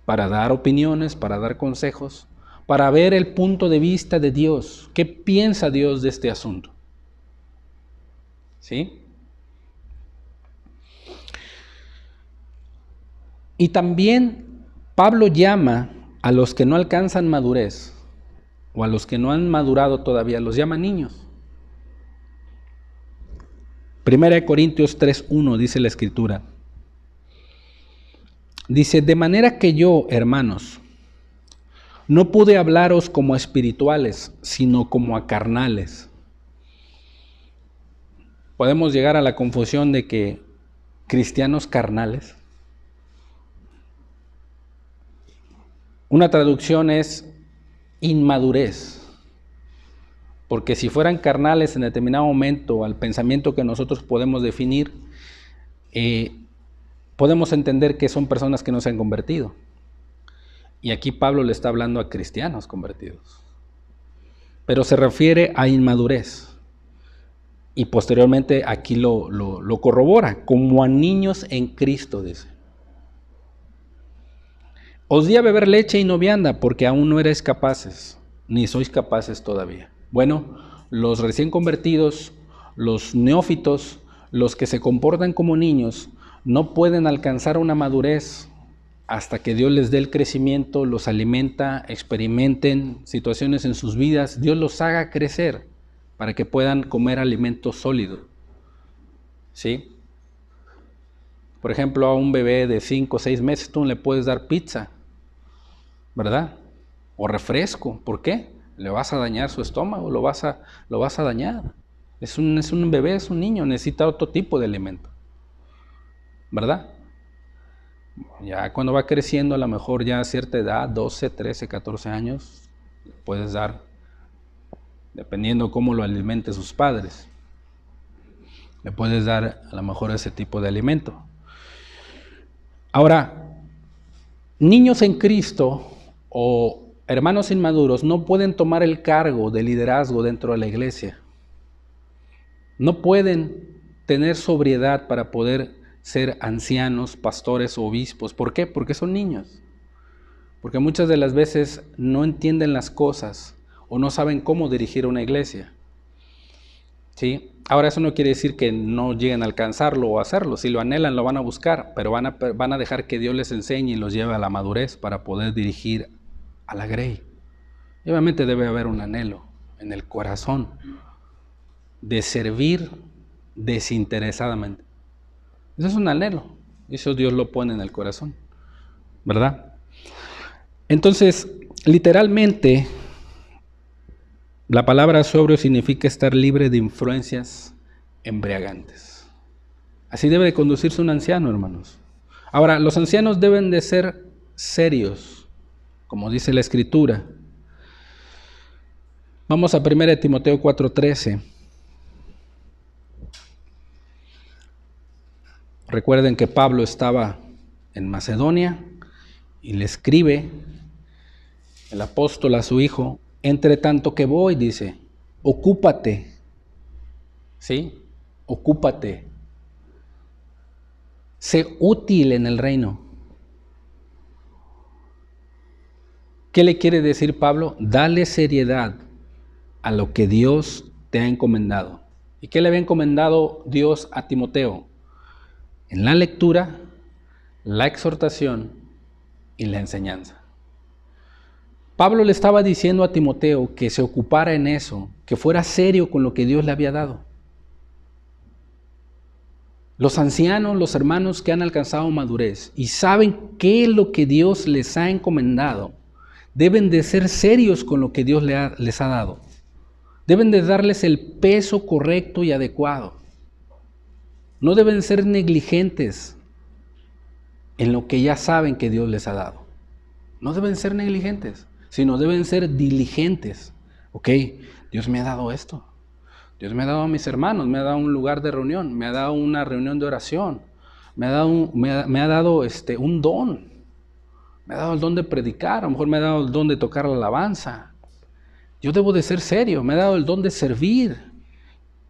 Para dar opiniones, para dar consejos, para ver el punto de vista de Dios. ¿Qué piensa Dios de este asunto? ¿Sí? Y también Pablo llama a los que no alcanzan madurez, o a los que no han madurado todavía, los llama niños. 1 Corintios 3:1 dice la Escritura. Dice, de manera que yo, hermanos, no pude hablaros como a espirituales, sino como a carnales. Podemos llegar a la confusión de que cristianos carnales. Una traducción es inmadurez, porque si fueran carnales en determinado momento al pensamiento que nosotros podemos definir, podemos entender que son personas que no se han convertido. Y aquí Pablo le está hablando a cristianos convertidos, pero se refiere a inmadurez. Y posteriormente aquí lo corrobora, como a niños en Cristo, dice. Os di a beber leche y no vianda, porque aún no erais capaces, ni sois capaces todavía. Bueno, los recién convertidos, los neófitos, los que se comportan como niños, no pueden alcanzar una madurez hasta que Dios les dé el crecimiento, los alimenta, experimenten situaciones en sus vidas, Dios los haga crecer para que puedan comer alimento sólido. ¿Sí? Por ejemplo, a un bebé de 5 o 6 meses tú no le puedes dar pizza, ¿verdad? O refresco. ¿Por qué? Le vas a dañar su estómago, lo vas a dañar. Es un bebé, es un niño, necesita otro tipo de alimento, ¿verdad? Ya cuando va creciendo, a lo mejor ya a cierta edad, 12, 13, 14 años, le puedes dar, dependiendo cómo lo alimente sus padres, le puedes dar a lo mejor ese tipo de alimento. Ahora, niños en Cristo o hermanos inmaduros no pueden tomar el cargo de liderazgo dentro de la iglesia. No pueden tener sobriedad para poder ser ancianos, pastores o obispos. ¿Por qué? Porque son niños. Porque muchas de las veces no entienden las cosas o no saben cómo dirigir una iglesia. ¿Sí? Ahora eso no quiere decir que no lleguen a alcanzarlo o hacerlo. Si lo anhelan, lo van a buscar, pero van a dejar que Dios les enseñe y los lleve a la madurez para poder dirigir a la grey. Y obviamente debe haber un anhelo en el corazón de servir desinteresadamente. Eso es un anhelo, eso Dios lo pone en el corazón, ¿verdad? Entonces, literalmente, la palabra sobrio significa estar libre de influencias embriagantes. Así debe de conducirse un anciano, hermanos. Ahora, los ancianos deben de ser serios, como dice la Escritura. Vamos a 1 Timoteo 4:13. Recuerden que Pablo estaba en Macedonia y le escribe el apóstol a su hijo, entre tanto que voy, dice, ocúpate, ¿sí? Ocúpate, sé útil en el reino. ¿Qué le quiere decir Pablo? Dale seriedad a lo que Dios te ha encomendado. ¿Y qué le había encomendado Dios a Timoteo? En la lectura, la exhortación y la enseñanza. Pablo le estaba diciendo a Timoteo que se ocupara en eso, que fuera serio con lo que Dios le había dado. Los ancianos, los hermanos que han alcanzado madurez y saben qué es lo que Dios les ha encomendado, deben de ser serios con lo que Dios les ha dado. Deben de darles el peso correcto y adecuado. No deben ser negligentes en lo que ya saben que Dios les ha dado. No deben ser negligentes, sino deben ser diligentes. Ok, Dios me ha dado esto. Dios me ha dado a mis hermanos, me ha dado un lugar de reunión, me ha dado una reunión de oración, me ha dado un don. Me ha dado el don de predicar, a lo mejor me ha dado el don de tocar la alabanza. Yo debo de ser serio, me ha dado el don de servir.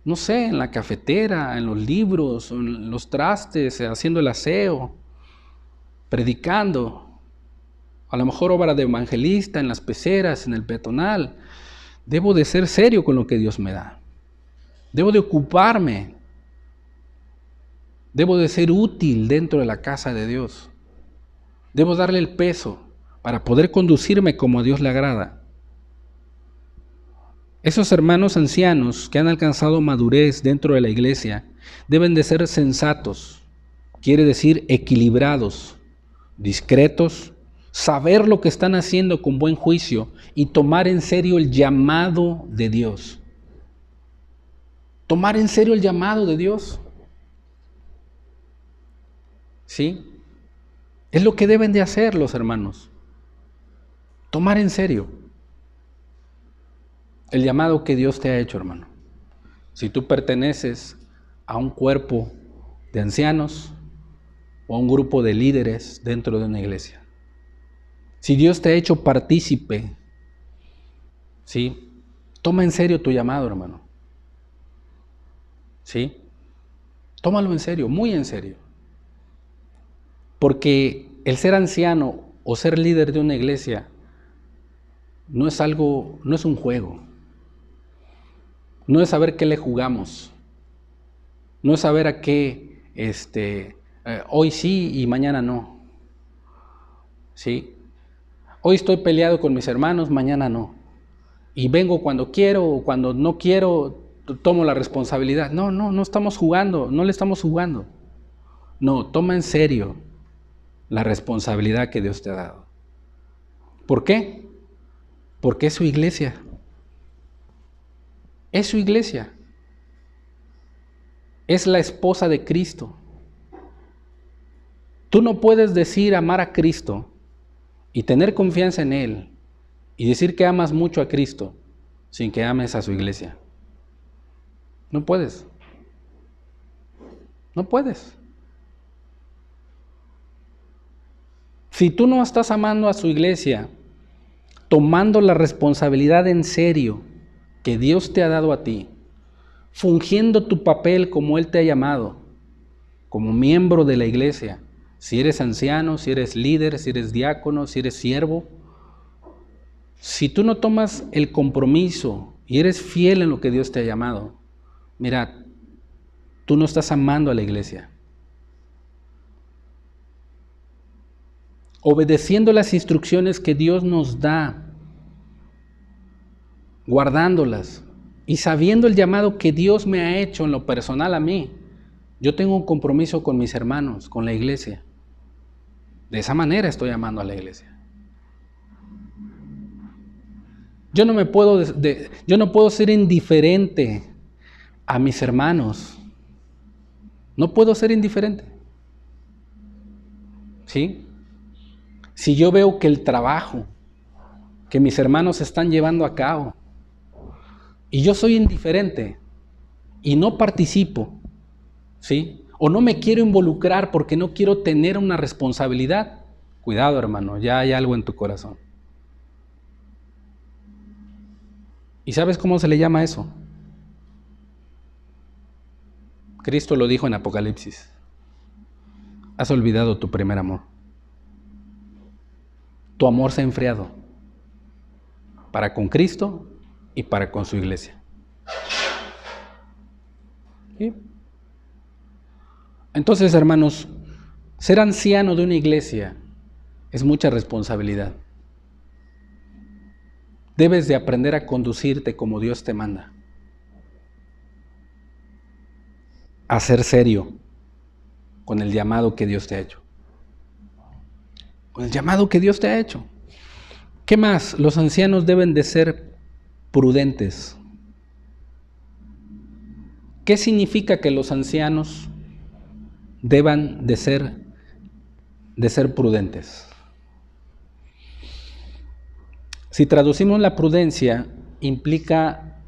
no sé, en la cafetera, en los libros, en los trastes, haciendo el aseo, predicando, a lo mejor obra de evangelista, en las peceras, en el peatonal. Debo de ser serio con lo que Dios me da. Debo de ocuparme. Debo de ser útil dentro de la casa de Dios. Debo darle el peso para poder conducirme como a Dios le agrada. Esos hermanos ancianos que han alcanzado madurez dentro de la iglesia deben de ser sensatos, quiere decir equilibrados, discretos, saber lo que están haciendo con buen juicio y tomar en serio el llamado de Dios. Tomar en serio el llamado de Dios. ¿Sí? Es lo que deben de hacer los hermanos. Tomar en serio el llamado que Dios te ha hecho, hermano. Si tú perteneces a un cuerpo de ancianos o a un grupo de líderes dentro de una iglesia. Si Dios te ha hecho partícipe, ¿sí? Toma en serio tu llamado, hermano. ¿Sí? Tómalo en serio, muy en serio. Porque el ser anciano o ser líder de una iglesia no es algo, no es un juego. No es saber qué le jugamos. No es saber a qué, hoy sí y mañana no. ¿Sí? Hoy estoy peleado con mis hermanos, mañana no. Y vengo cuando quiero o cuando no quiero, tomo la responsabilidad. No estamos jugando, no le estamos jugando. No, toma en serio la responsabilidad que Dios te ha dado. ¿Por qué? Porque es su iglesia. Es su iglesia. Es la esposa de Cristo. Tú no puedes decir amar a Cristo y tener confianza en Él y decir que amas mucho a Cristo sin que ames a su iglesia. No puedes. No puedes. Si tú no estás amando a su iglesia, tomando la responsabilidad en serio que Dios te ha dado a ti, fungiendo tu papel como Él te ha llamado, como miembro de la iglesia, si eres anciano, si eres líder, si eres diácono, si eres siervo, si tú no tomas el compromiso y eres fiel en lo que Dios te ha llamado, mira, tú no estás amando a la iglesia. Obedeciendo las instrucciones que Dios nos da, guardándolas y sabiendo el llamado que Dios me ha hecho en lo personal a mí, yo tengo un compromiso con mis hermanos, con la iglesia. De esa manera estoy amando a la iglesia. Yo no puedo ser indiferente a mis hermanos. No puedo ser indiferente. ¿Sí? Si yo veo que el trabajo que mis hermanos están llevando a cabo y yo soy indiferente y no participo, ¿sí? O no me quiero involucrar porque no quiero tener una responsabilidad, cuidado, hermano, ya hay algo en tu corazón. ¿Y sabes cómo se le llama eso? Cristo lo dijo en Apocalipsis. Has olvidado tu primer amor. Tu amor se ha enfriado para con Cristo y para con su iglesia. ¿Sí? Entonces, hermanos, ser anciano de una iglesia es mucha responsabilidad. Debes de aprender a conducirte como Dios te manda. A ser serio con el llamado que Dios te ha hecho. Con el llamado que Dios te ha hecho. ¿Qué más? Los ancianos deben de ser prudentes. ¿Qué significa que los ancianos deban de ser prudentes? Si traducimos la prudencia, implica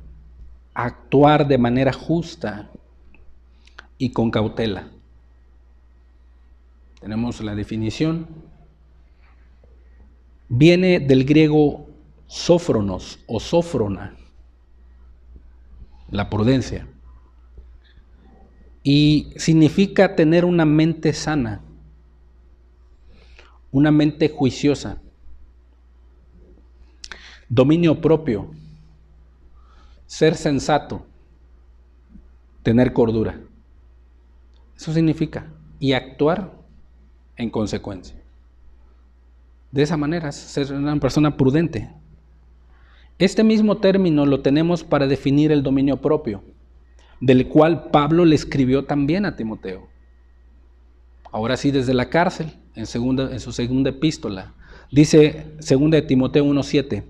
actuar de manera justa y con cautela. Tenemos la definición. Viene del griego sófronos o sófrona, la prudencia. Y significa tener una mente sana, una mente juiciosa, dominio propio, ser sensato, tener cordura. Eso significa. Y actuar en consecuencia. De esa manera, ser una persona prudente. Este mismo término lo tenemos para definir el dominio propio, del cual Pablo le escribió también a Timoteo. Ahora sí, desde la cárcel, en su segunda epístola. Dice 2 de Timoteo 1:7.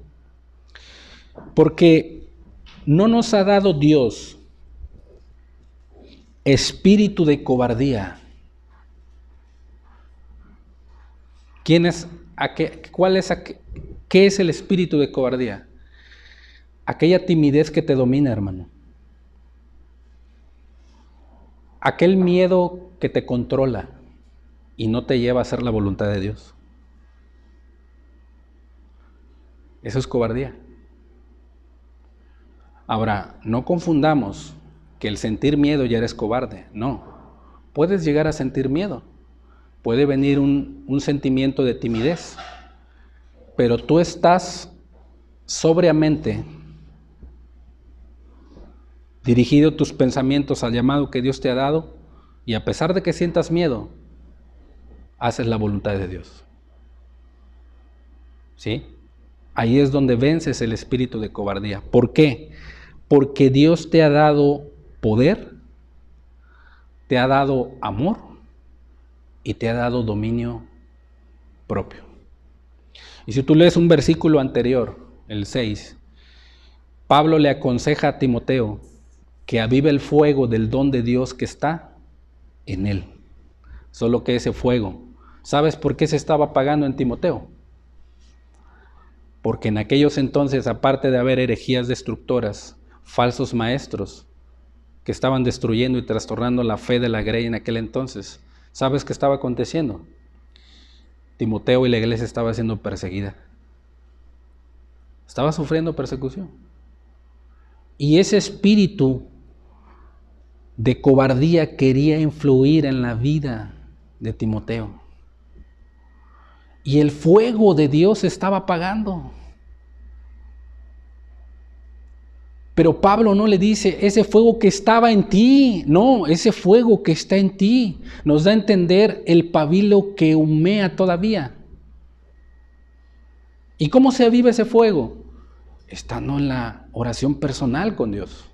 Porque no nos ha dado Dios espíritu de cobardía. ¿Qué es el espíritu de cobardía? Aquella timidez que te domina, hermano. Aquel miedo que te controla y no te lleva a hacer la voluntad de Dios. Eso es cobardía. Ahora, no confundamos que el sentir miedo ya eres cobarde. No, puedes llegar a sentir miedo. Puede venir un sentimiento de timidez, pero tú estás sobriamente dirigido tus pensamientos al llamado que Dios te ha dado, y a pesar de que sientas miedo, haces la voluntad de Dios. ¿Sí? Ahí es donde vences el espíritu de cobardía. ¿Por qué? Porque Dios te ha dado poder, te ha dado amor y te ha dado dominio propio. Y si tú lees un versículo anterior, el 6, Pablo le aconseja a Timoteo que avive el fuego del don de Dios que está en él. Solo que ese fuego, ¿sabes por qué se estaba apagando en Timoteo? Porque en aquellos entonces, aparte de haber herejías destructoras, falsos maestros que estaban destruyendo y trastornando la fe de la grey en aquel entonces, ¿sabes qué estaba aconteciendo? Timoteo y la iglesia estaba siendo perseguida. Estaba sufriendo persecución. Y ese espíritu de cobardía quería influir en la vida de Timoteo. Y el fuego de Dios estaba apagando. Pero Pablo no le dice, ese fuego que estaba en ti. No, ese fuego que está en ti nos da a entender el pabilo que humea todavía. ¿Y cómo se aviva ese fuego? Estando en la oración personal con Dios.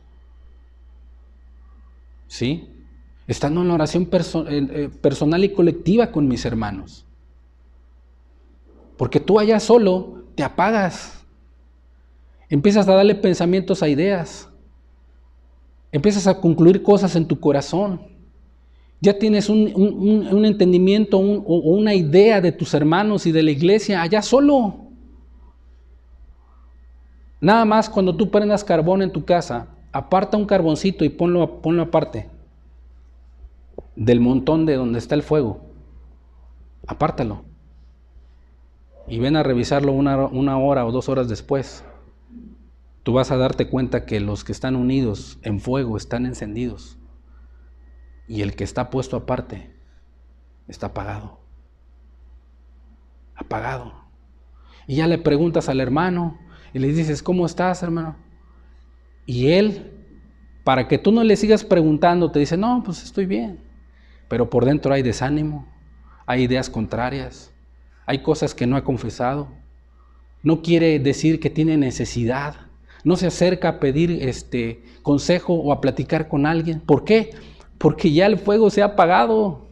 ¿Sí? Estando en la oración personal y colectiva con mis hermanos. Porque tú allá solo te apagas. Empiezas a darle pensamientos a ideas. Empiezas a concluir cosas en tu corazón. Ya tienes un entendimiento o una idea de tus hermanos y de la iglesia allá solo. Nada más cuando tú prendas carbón en tu casa, aparta un carboncito y ponlo aparte del montón de donde está el fuego. Apártalo. Y ven a revisarlo una hora o 2 horas después. Tú vas a darte cuenta que los que están unidos en fuego están encendidos. Y el que está puesto aparte está apagado. Apagado. Y ya le preguntas al hermano y le dices, ¿cómo estás, hermano? Y él, para que tú no le sigas preguntando, te dice, no, pues estoy bien. Pero por dentro hay desánimo, hay ideas contrarias, hay cosas que no ha confesado. No quiere decir que tiene necesidad. No se acerca a pedir consejo o a platicar con alguien. ¿Por qué? Porque ya el fuego se ha apagado.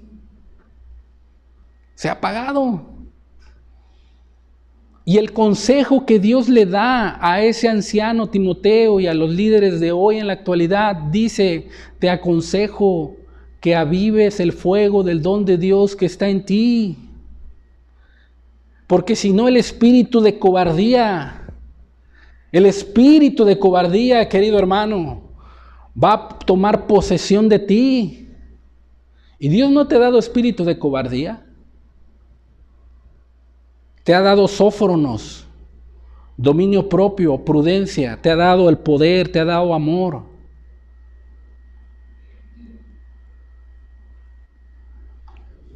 Se ha apagado. Y el consejo que Dios le da a ese anciano Timoteo y a los líderes de hoy en la actualidad, dice, te aconsejo que avives el fuego del don de Dios que está en ti. Porque si no, el espíritu de cobardía, querido hermano, va a tomar posesión de ti. Y Dios no te ha dado espíritu de cobardía. Te ha dado sófronos, dominio propio, prudencia. Te ha dado el poder, te ha dado amor.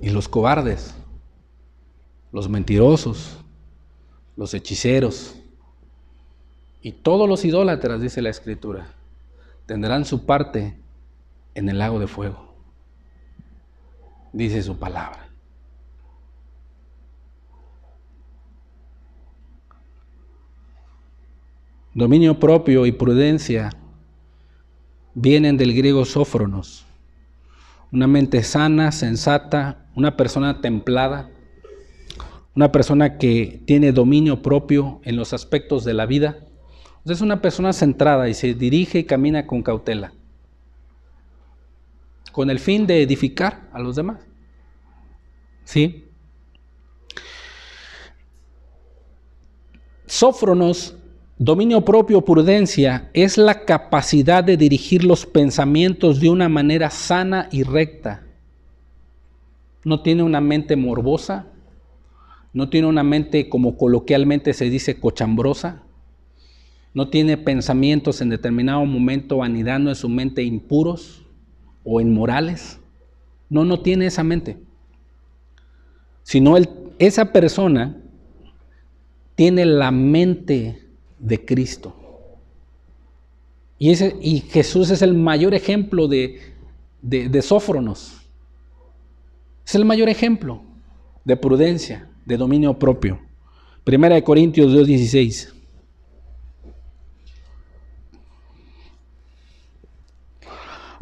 y los cobardes, los mentirosos, los hechiceros y todos los idólatras, dice la Escritura, tendrán su parte en el lago de fuego, dice su palabra. Dominio propio y prudencia vienen del griego sófronos, una mente sana, sensata, una persona templada, una persona que tiene dominio propio en los aspectos de la vida. Es una persona centrada y se dirige y camina con cautela, con el fin de edificar a los demás. ¿Sí? Sófronos, dominio propio, prudencia, es la capacidad de dirigir los pensamientos de una manera sana y recta. No tiene una mente morbosa, no tiene una mente, como coloquialmente se dice, cochambrosa. No tiene pensamientos en determinado momento anidando en su mente impuros o inmorales. No tiene esa mente. Sino esa persona tiene la mente de Cristo. Y Jesús es el mayor ejemplo de sófronos. Es el mayor ejemplo de prudencia, de dominio propio. 1 Corintios 2:16.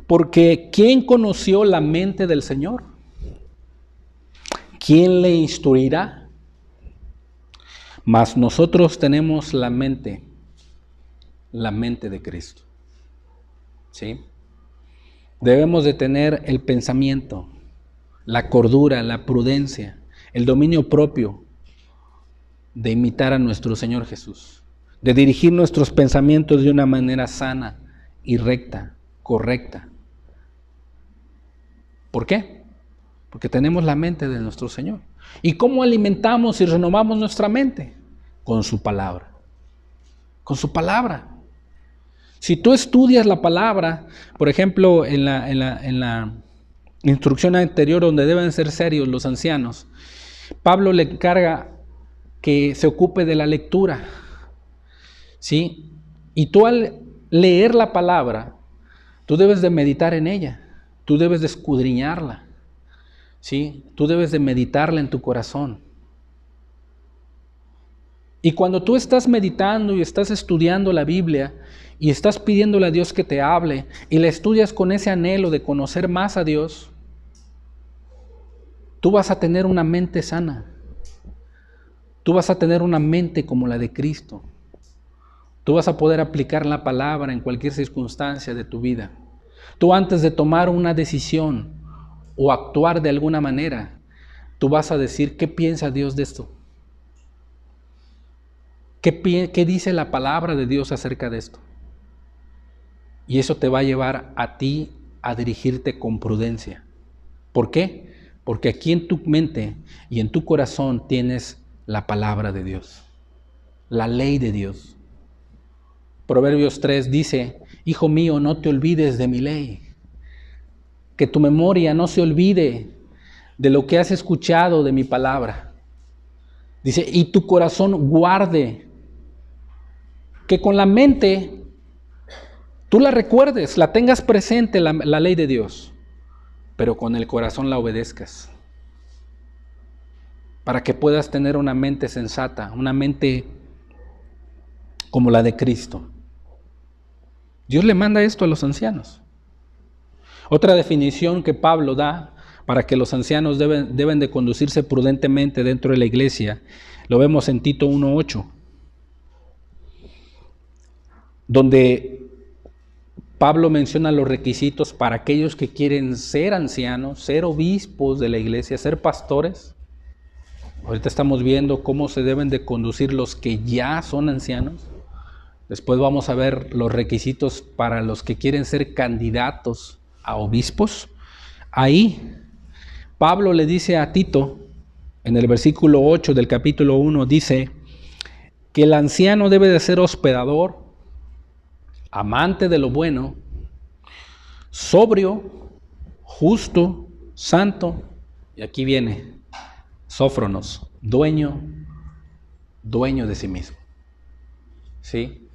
Porque ¿quién conoció la mente del Señor? ¿Quién le instruirá? Mas nosotros tenemos la mente de Cristo. ¿Sí? Debemos de tener el pensamiento, la cordura, la prudencia, el dominio propio de imitar a nuestro Señor Jesús, de dirigir nuestros pensamientos de una manera sana y recta, correcta. ¿Por qué? Porque tenemos la mente de nuestro Señor. ¿Y cómo alimentamos y renovamos nuestra mente? Con su palabra. Con su palabra. Si tú estudias la palabra, por ejemplo, en la instrucción anterior donde deben ser serios los ancianos, Pablo le encarga que se ocupe de la lectura. ¿Sí? Y tú al leer la palabra, tú debes de meditar en ella. Tú debes de escudriñarla, ¿sí? Tú debes de meditarla en tu corazón. Y cuando tú estás meditando y estás estudiando la Biblia y estás pidiéndole a Dios que te hable y la estudias con ese anhelo de conocer más a Dios, tú vas a tener una mente sana. Tú vas a tener una mente como la de Cristo. Tú vas a poder aplicar la palabra en cualquier circunstancia de tu vida. Tú antes de tomar una decisión o actuar de alguna manera, tú vas a decir, ¿qué piensa Dios de esto? ¿Qué dice la palabra de Dios acerca de esto? Y eso te va a llevar a ti a dirigirte con prudencia. ¿Por qué? Porque aquí en tu mente y en tu corazón tienes la palabra de Dios, la ley de Dios. Proverbios 3 dice, hijo mío, no te olvides de mi ley. Que tu memoria no se olvide de lo que has escuchado de mi palabra. Dice, y tu corazón guarde. Que con la mente tú la recuerdes, la tengas presente, la ley de Dios, pero con el corazón la obedezcas. Para que puedas tener una mente sensata, una mente como la de Cristo. Dios le manda esto a los ancianos. Otra definición que Pablo da para que los ancianos deben de conducirse prudentemente dentro de la iglesia, lo vemos en Tito 1:8, donde Pablo menciona los requisitos para aquellos que quieren ser ancianos, ser obispos de la iglesia, ser pastores. Ahorita estamos viendo cómo se deben de conducir los que ya son ancianos. Después vamos a ver los requisitos para los que quieren ser candidatos a obispos. Ahí Pablo le dice a Tito, en el versículo 8 del capítulo 1, dice que el anciano debe de ser hospedador, amante de lo bueno, sobrio, justo, santo Y aquí viene Sófronos, dueño de sí mismo. ¿Sí?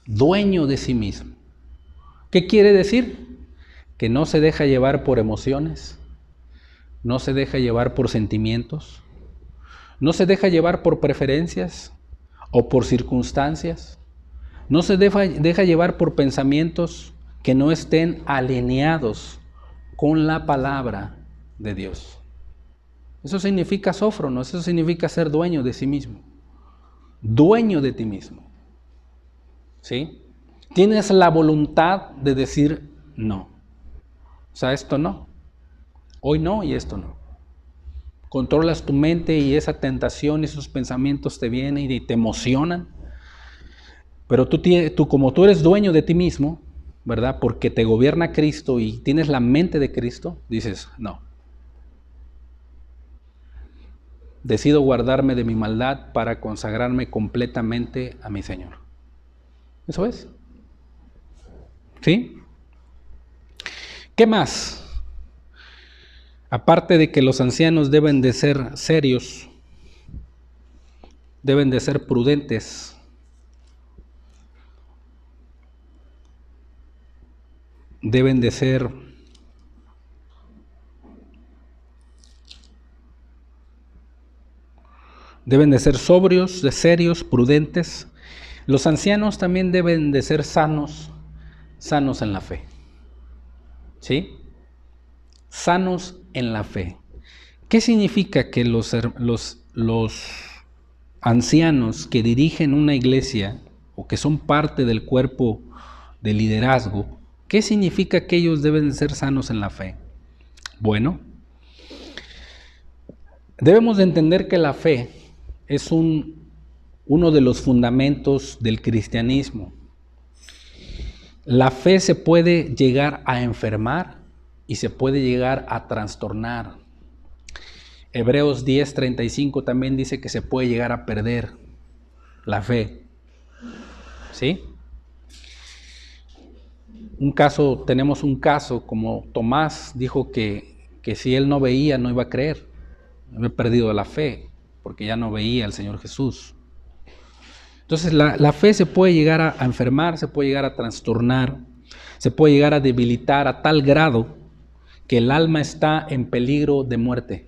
Dueño de sí mismo. ¿Qué quiere decir? Que no se deja llevar por emociones, no se deja llevar por sentimientos, no se deja llevar por preferencias o por circunstancias, no se deja llevar por pensamientos que no estén alineados con la palabra de Dios. Eso significa sófrono, eso significa ser dueño de sí mismo. Dueño de ti mismo. ¿Sí? Tienes la voluntad de decir no. O sea, esto no. Hoy no y esto no. Controlas tu mente y esa tentación, esos pensamientos te vienen y te emocionan. Pero tú como tú eres dueño de ti mismo, ¿verdad? Porque te gobierna Cristo y tienes la mente de Cristo, dices no. Decido guardarme de mi maldad para consagrarme completamente a mi Señor. Eso es. ¿Sí? ¿Qué más? Aparte de que los ancianos deben de ser serios, deben de ser prudentes, deben de ser sobrios, de serios, prudentes. Los ancianos también deben de ser sanos en la fe. ¿Sí? Sanos en la fe. ¿Qué significa que los ancianos que dirigen una iglesia o que son parte del cuerpo de liderazgo, qué significa que ellos deben ser sanos en la fe? Bueno, debemos de entender que la fe es uno de los fundamentos del cristianismo. La fe se puede llegar a enfermar y se puede llegar a trastornar. Hebreos 10:35 también dice que se puede llegar a perder la fe. ¿Sí? Tenemos un caso como Tomás dijo que si él no veía no iba a creer. Había perdido la fe porque ya no veía al Señor Jesús. Entonces la fe se puede llegar a enfermar, se puede llegar a trastornar, se puede llegar a debilitar a tal grado que el alma está en peligro de muerte.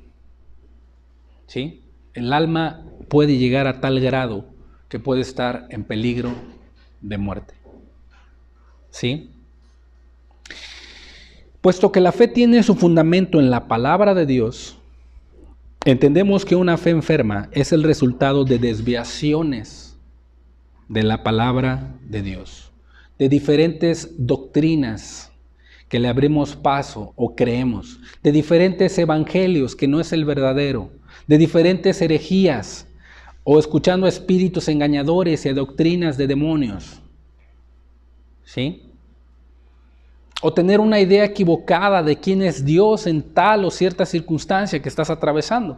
¿Sí? El alma puede llegar a tal grado que puede estar en peligro de muerte. ¿Sí? Puesto que la fe tiene su fundamento en la palabra de Dios, entendemos que una fe enferma es el resultado de desviaciones de la palabra de Dios, de diferentes doctrinas que le abrimos paso o creemos, de diferentes evangelios que no es el verdadero, de diferentes herejías o escuchando a espíritus engañadores y a doctrinas de demonios. ¿Sí? O tener una idea equivocada de quién es Dios en tal o cierta circunstancia que estás atravesando.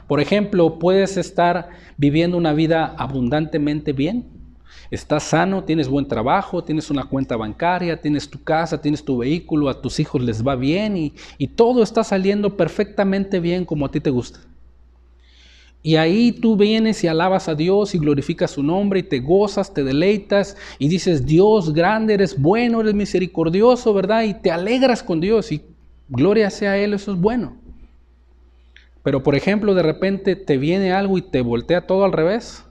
Por ejemplo, puedes estar viviendo una vida abundantemente bien. Estás sano, tienes buen trabajo, tienes una cuenta bancaria, tienes tu casa, tienes tu vehículo, a tus hijos les va bien y todo está saliendo perfectamente bien como a ti te gusta. Y ahí tú vienes y alabas a Dios y glorificas su nombre y te gozas, te deleitas y dices, Dios grande, eres bueno, eres misericordioso, ¿verdad? Y te alegras con Dios y gloria sea a Él, eso es bueno. Pero por ejemplo, de repente te viene algo y te voltea todo al revés.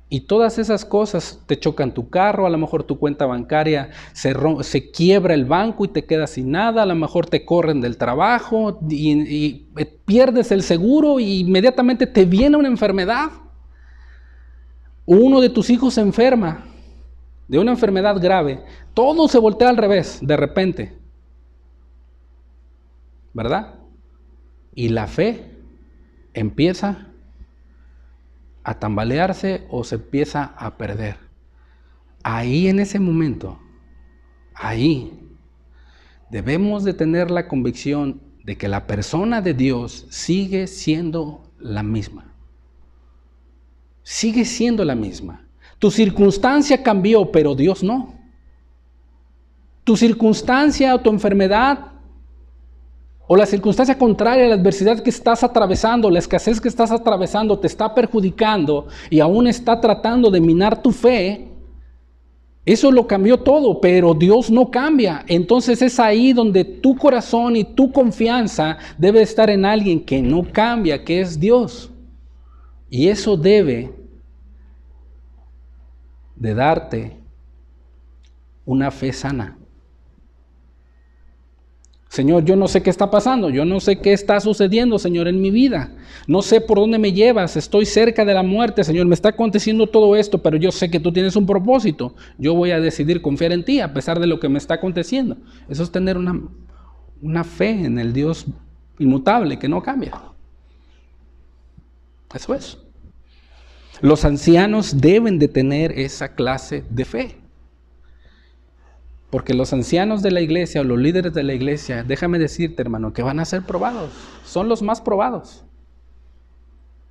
Y todas esas cosas, te chocan tu carro, a lo mejor tu cuenta bancaria se quiebra el banco y te quedas sin nada, a lo mejor te corren del trabajo y pierdes el seguro y inmediatamente te viene una enfermedad. Uno de tus hijos se enferma de una enfermedad grave, todo se voltea al revés de repente, ¿verdad? Y la fe empieza a tambalearse o se empieza a perder. Ahí en ese momento, ahí debemos de tener la convicción de que la persona de Dios sigue siendo la misma. Sigue siendo la misma. Tu circunstancia cambió, pero Dios no. Tu circunstancia o tu enfermedad o la circunstancia contraria, la adversidad que estás atravesando, la escasez que estás atravesando te está perjudicando y aún está tratando de minar tu fe, eso lo cambió todo, pero Dios no cambia. Entonces es ahí donde tu corazón y tu confianza debe estar en alguien que no cambia, que es Dios. Y eso debe de darte una fe sana. Señor, yo no sé qué está pasando, yo no sé qué está sucediendo, Señor, en mi vida. No sé por dónde me llevas, estoy cerca de la muerte, Señor, me está aconteciendo todo esto, pero yo sé que tú tienes un propósito. Yo voy a decidir confiar en ti a pesar de lo que me está aconteciendo. Eso es tener una fe en el Dios inmutable que no cambia. Eso es. Los ancianos deben de tener esa clase de fe. Porque los ancianos de la iglesia o los líderes de la iglesia, déjame decirte, hermano, que van a ser probados. Son los más probados.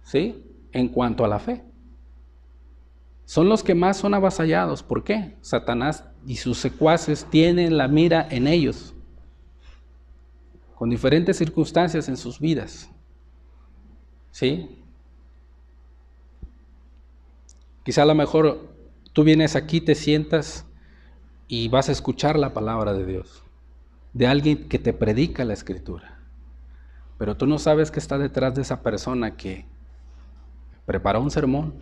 ¿Sí? En cuanto a la fe. Son los que más son avasallados. ¿Por qué? Satanás y sus secuaces tienen la mira en ellos. Con diferentes circunstancias en sus vidas. ¿Sí? Quizá a lo mejor tú vienes aquí, te sientas y vas a escuchar la palabra de Dios, de alguien que te predica la Escritura. Pero tú no sabes qué está detrás de esa persona que preparó un sermón.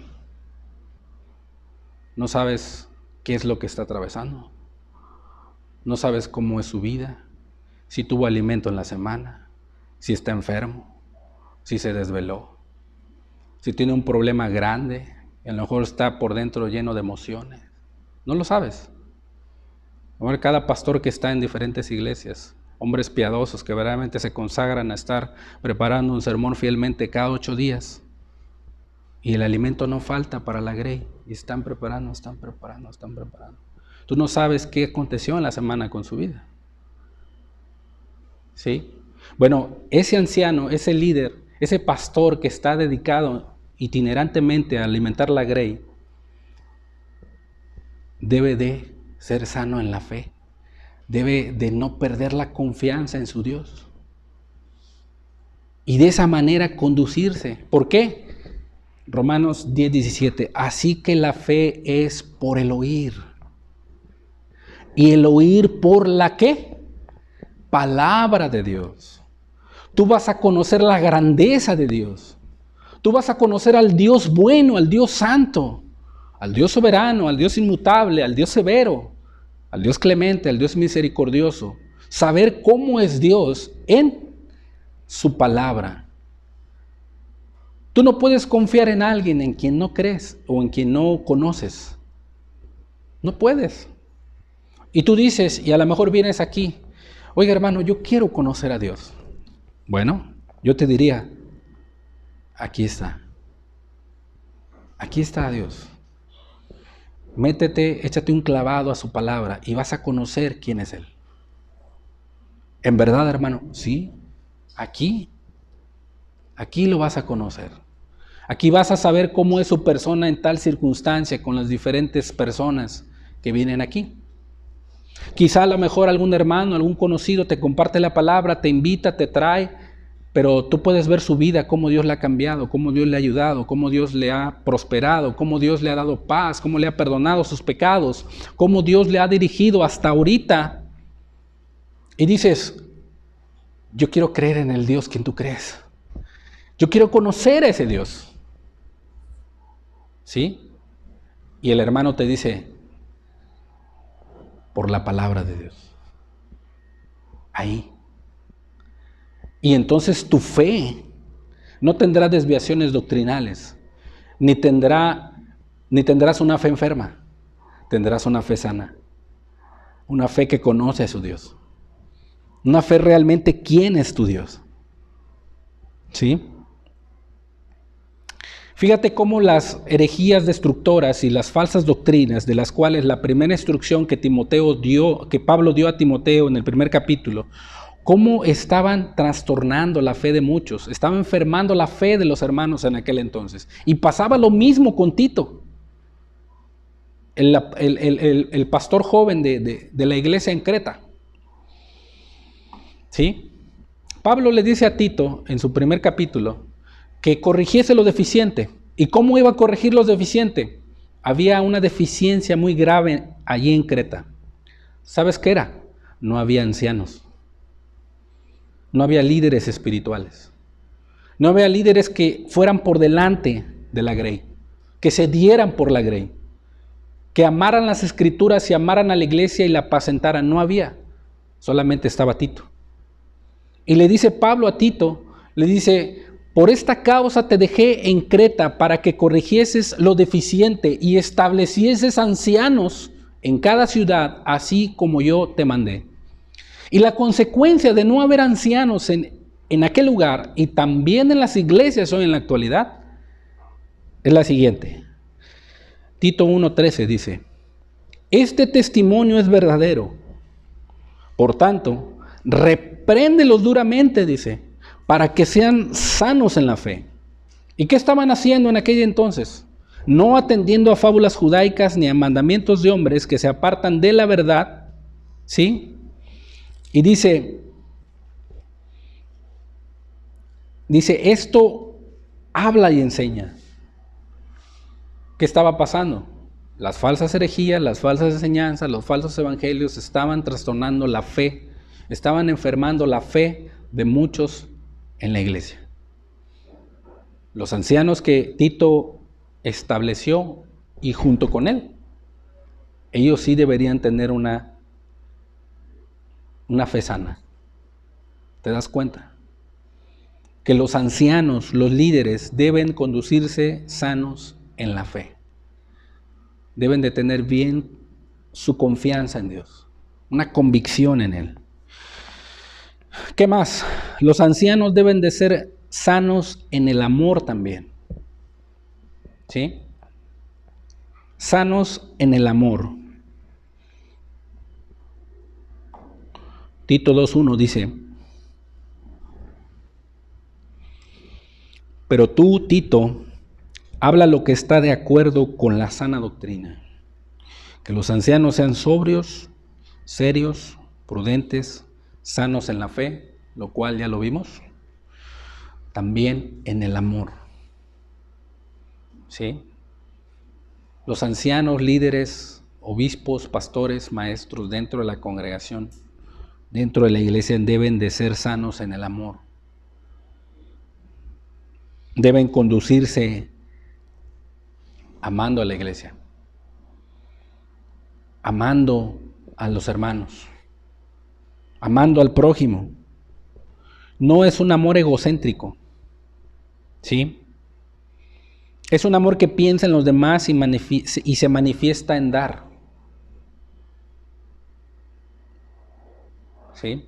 No sabes qué es lo que está atravesando. No sabes cómo es su vida, si tuvo alimento en la semana, si está enfermo, si se desveló, si tiene un problema grande, a lo mejor está por dentro lleno de emociones. No lo sabes. Cada pastor que está en diferentes iglesias, hombres piadosos que verdaderamente se consagran a estar preparando un sermón fielmente cada 8 días, y el alimento no falta para la grey, y están preparando. Tú no sabes qué aconteció en la semana con su vida. ¿Sí? Bueno, ese anciano, ese líder, ese pastor que está dedicado itinerantemente a alimentar la grey, debe de ser sano en la fe, debe de no perder la confianza en su Dios y de esa manera conducirse. ¿Por qué? Romanos 10:17, así que la fe es por el oír, y el oír por la ¿qué? Palabra de Dios. Tú vas a conocer la grandeza de Dios, tú vas a conocer al Dios bueno, al Dios santo, al Dios soberano, al Dios inmutable, al Dios severo, al Dios clemente, al Dios misericordioso. Saber cómo es Dios en su palabra. Tú no puedes confiar en alguien en quien no crees o en quien no conoces. No puedes. Y tú dices, y a lo mejor vienes aquí, oiga hermano, yo quiero conocer a Dios. Bueno, yo te diría, aquí está. Aquí está Dios. Métete, échate un clavado a su palabra y vas a conocer quién es Él. En verdad, hermano, sí, aquí lo vas a conocer. Aquí vas a saber cómo es su persona en tal circunstancia con las diferentes personas que vienen aquí. Quizá a lo mejor algún hermano, algún conocido te comparte la palabra, te invita, te trae, pero tú puedes ver su vida, cómo Dios le ha cambiado, cómo Dios le ha ayudado, cómo Dios le ha prosperado, cómo Dios le ha dado paz, cómo le ha perdonado sus pecados, cómo Dios le ha dirigido hasta ahorita. Y dices, yo quiero creer en el Dios quien tú crees. Yo quiero conocer a ese Dios. ¿Sí? Y el hermano te dice, por la palabra de Dios. Ahí. Y entonces tu fe no tendrá desviaciones doctrinales, ni tendrás una fe enferma, tendrás una fe sana, una fe que conoce a su Dios, una fe realmente quién es tu Dios. ¿Sí? Fíjate cómo las herejías destructoras y las falsas doctrinas, de las cuales la primera instrucción que Pablo dio a Timoteo en el primer capítulo, cómo estaban trastornando la fe de muchos, estaban enfermando la fe de los hermanos en aquel entonces. Y pasaba lo mismo con Tito, el pastor joven de la iglesia en Creta. ¿Sí? Pablo le dice a Tito en su primer capítulo que corrigiese lo deficiente. ¿Y cómo iba a corregir lo deficiente? Había una deficiencia muy grave allí en Creta. ¿Sabes qué era? No había ancianos. No había líderes espirituales. No había líderes que fueran por delante de la grey, que se dieran por la grey, que amaran las escrituras y amaran a la iglesia y la apacentaran. No había, solamente estaba Tito. Y le dice Pablo a Tito, le dice: por esta causa te dejé en Creta para que corrigieses lo deficiente y establecieses ancianos en cada ciudad, así como yo te mandé. Y la consecuencia de no haber ancianos en aquel lugar y también en las iglesias hoy en la actualidad es la siguiente. Tito 1:13 dice: este testimonio es verdadero. Por tanto, repréndelos duramente, dice, para que sean sanos en la fe. ¿Y qué estaban haciendo en aquel entonces? No atendiendo a fábulas judaicas ni a mandamientos de hombres que se apartan de la verdad, ¿sí? Y dice, esto habla y enseña. ¿Qué estaba pasando? Las falsas herejías, las falsas enseñanzas, los falsos evangelios estaban trastornando la fe, estaban enfermando la fe de muchos en la iglesia. Los ancianos que Tito estableció y junto con él, ellos sí deberían tener una fe sana. ¿Te das cuenta? Que los ancianos, los líderes, deben conducirse sanos en la fe. Deben de tener bien su confianza en Dios, una convicción en Él. ¿Qué más? Los ancianos deben de ser sanos en el amor también. ¿Sí? Sanos en el amor. Tito 2:1 dice: pero tú, Tito, habla lo que está de acuerdo con la sana doctrina. Que los ancianos sean sobrios, serios, prudentes, sanos en la fe, lo cual ya lo vimos. También en el amor. ¿Sí? Los ancianos, líderes, obispos, pastores, maestros dentro de la congregación, dentro de la iglesia, deben de ser sanos en el amor. Deben conducirse amando a la iglesia, amando a los hermanos, amando al prójimo. No es un amor egocéntrico, ¿sí? Es un amor que piensa en los demás y se manifiesta en dar, ¿sí?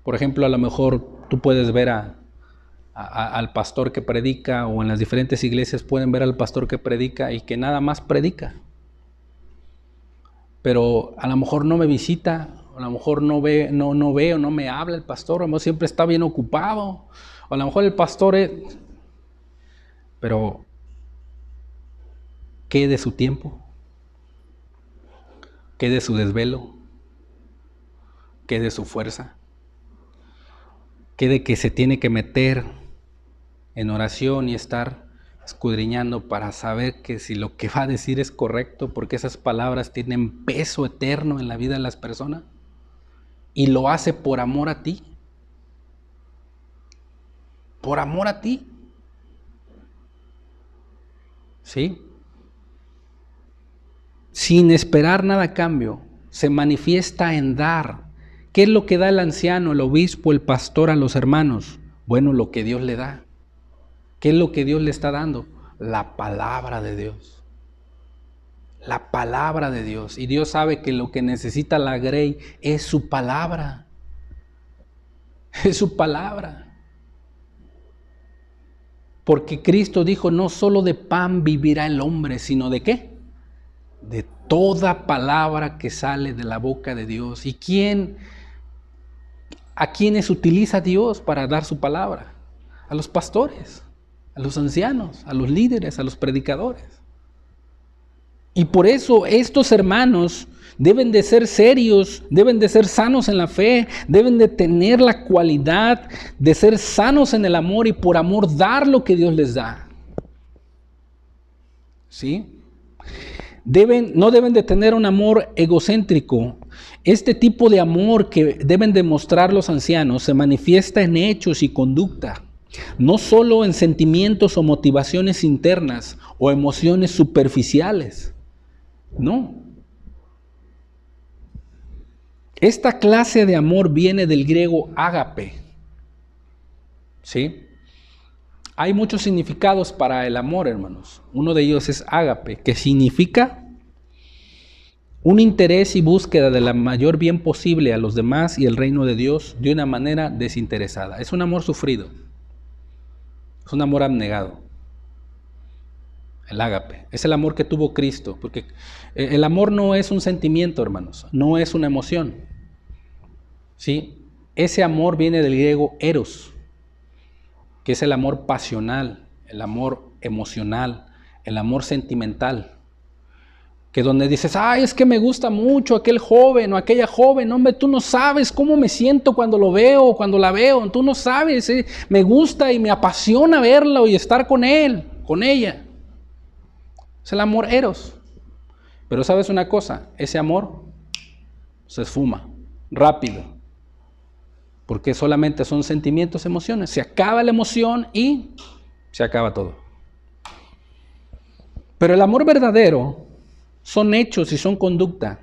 Por ejemplo, a lo mejor tú puedes ver al pastor que predica, o en las diferentes iglesias pueden ver al pastor que predica y que nada más predica. Pero a lo mejor no me visita, a lo mejor no ve o no me habla el pastor, a lo mejor siempre está bien ocupado, o a lo mejor el pastor pero ¿qué de su tiempo? ¿Qué de su desvelo? ¿Qué de su fuerza? ¿Qué de que se tiene que meter en oración y estar escudriñando para saber que si lo que va a decir es correcto, porque esas palabras tienen peso eterno en la vida de las personas? Y lo hace por amor a ti. Por amor a ti. ¿Sí? Sin esperar nada a cambio, se manifiesta en dar. ¿Qué es lo que da el anciano, el obispo, el pastor a los hermanos? Bueno, lo que Dios le da. ¿Qué es lo que Dios le está dando? La palabra de Dios. La palabra de Dios. Y Dios sabe que lo que necesita la grey es su palabra. Es su palabra. Porque Cristo dijo: no solo de pan vivirá el hombre, sino ¿de qué? De toda palabra que sale de la boca de Dios. ¿Y a quiénes utiliza Dios para dar su palabra? A los pastores, a los ancianos, a los líderes, a los predicadores. Y por eso estos hermanos deben de ser serios, deben de ser sanos en la fe, deben de tener la cualidad de ser sanos en el amor y por amor dar lo que Dios les da. ¿Sí? No deben de tener un amor egocéntrico. Este tipo de amor que deben demostrar los ancianos se manifiesta en hechos y conducta, no solo en sentimientos o motivaciones internas o emociones superficiales. No. Esta clase de amor viene del griego ágape. ¿Sí? Hay muchos significados para el amor, hermanos. Uno de ellos es ágape, que significa un interés y búsqueda de la mayor bien posible a los demás y el reino de Dios de una manera desinteresada. Es un amor sufrido. Es un amor abnegado. El ágape. Es el amor que tuvo Cristo. Porque el amor no es un sentimiento, hermanos. No es una emoción. ¿Sí? Ese amor viene del griego eros, que es el amor pasional, el amor emocional, el amor sentimental. Que donde dices, ay, es que me gusta mucho aquel joven o aquella joven, hombre, tú no sabes cómo me siento cuando lo veo, cuando la veo, tú no sabes, me gusta y me apasiona verlo y estar con él, con ella. Es el amor eros. Pero sabes una cosa, ese amor se esfuma rápido. Porque solamente son sentimientos, emociones. Se acaba la emoción y se acaba todo. Pero el amor verdadero son hechos y son conducta.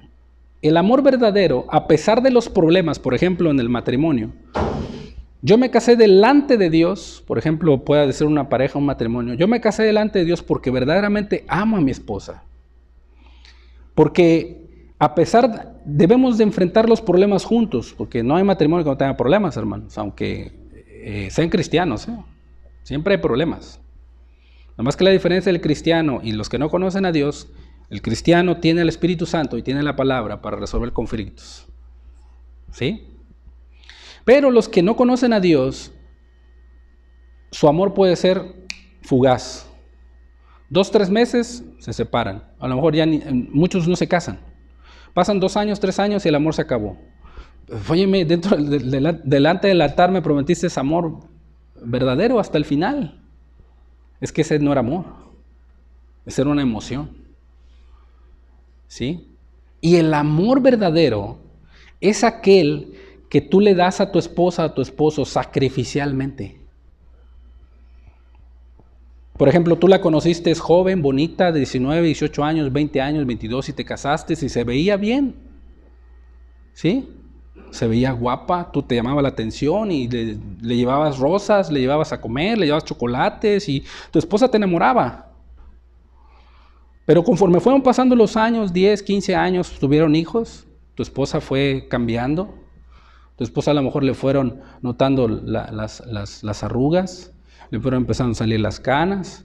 El amor verdadero, a pesar de los problemas, por ejemplo, en el matrimonio. Yo me casé delante de Dios, por ejemplo, puede ser una pareja, un matrimonio. Yo me casé delante de Dios porque verdaderamente amo a mi esposa. Porque a pesar, debemos de enfrentar los problemas juntos, porque no hay matrimonio que no tenga problemas, hermanos, aunque sean cristianos, siempre hay problemas. Nada más que la diferencia del cristiano y los que no conocen a Dios, el cristiano tiene el Espíritu Santo y tiene la palabra para resolver conflictos. ¿Sí? Pero los que no conocen a Dios, su amor puede ser fugaz. 2, 3 meses se separan. A lo mejor ya muchos no se casan. Pasan 2 años, 3 años y el amor se acabó. Óyeme, delante del altar me prometiste ese amor verdadero hasta el final. Es que ese no era amor. Esa era una emoción. ¿Sí? Y el amor verdadero es aquel que tú le das a tu esposa, a tu esposo, sacrificialmente. Por ejemplo, tú la conociste, es joven, bonita, de 19, 18 años, 20 años, 22 y te casaste y se veía bien. ¿Sí? Se veía guapa, tú te llamaba la atención y le llevabas rosas, le llevabas a comer, le llevabas chocolates y tu esposa te enamoraba. Pero conforme fueron pasando los años, 10, 15 años, tuvieron hijos, tu esposa fue cambiando, tu esposa a lo mejor le fueron notando las arrugas, le fueron empezando a salir las canas,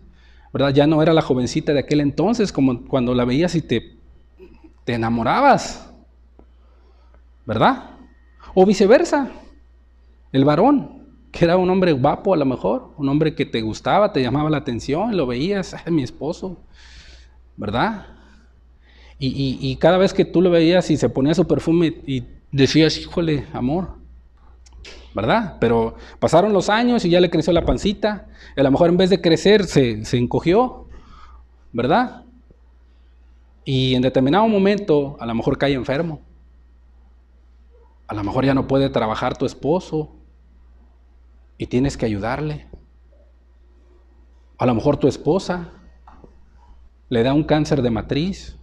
¿verdad? Ya no era la jovencita de aquel entonces como cuando la veías y te enamorabas, ¿verdad? O viceversa, el varón, que era un hombre guapo a lo mejor, un hombre que te gustaba, te llamaba la atención, lo veías, ¡ay, mi esposo! ¿Verdad? Y cada vez que tú lo veías y se ponía su perfume y decías, híjole, amor, ¿verdad? Pero pasaron los años y ya le creció la pancita, a lo mejor en vez de crecer se encogió, ¿verdad? Y en determinado momento a lo mejor cae enfermo, a lo mejor ya no puede trabajar tu esposo y tienes que ayudarle, a lo mejor tu esposa le da un cáncer de matriz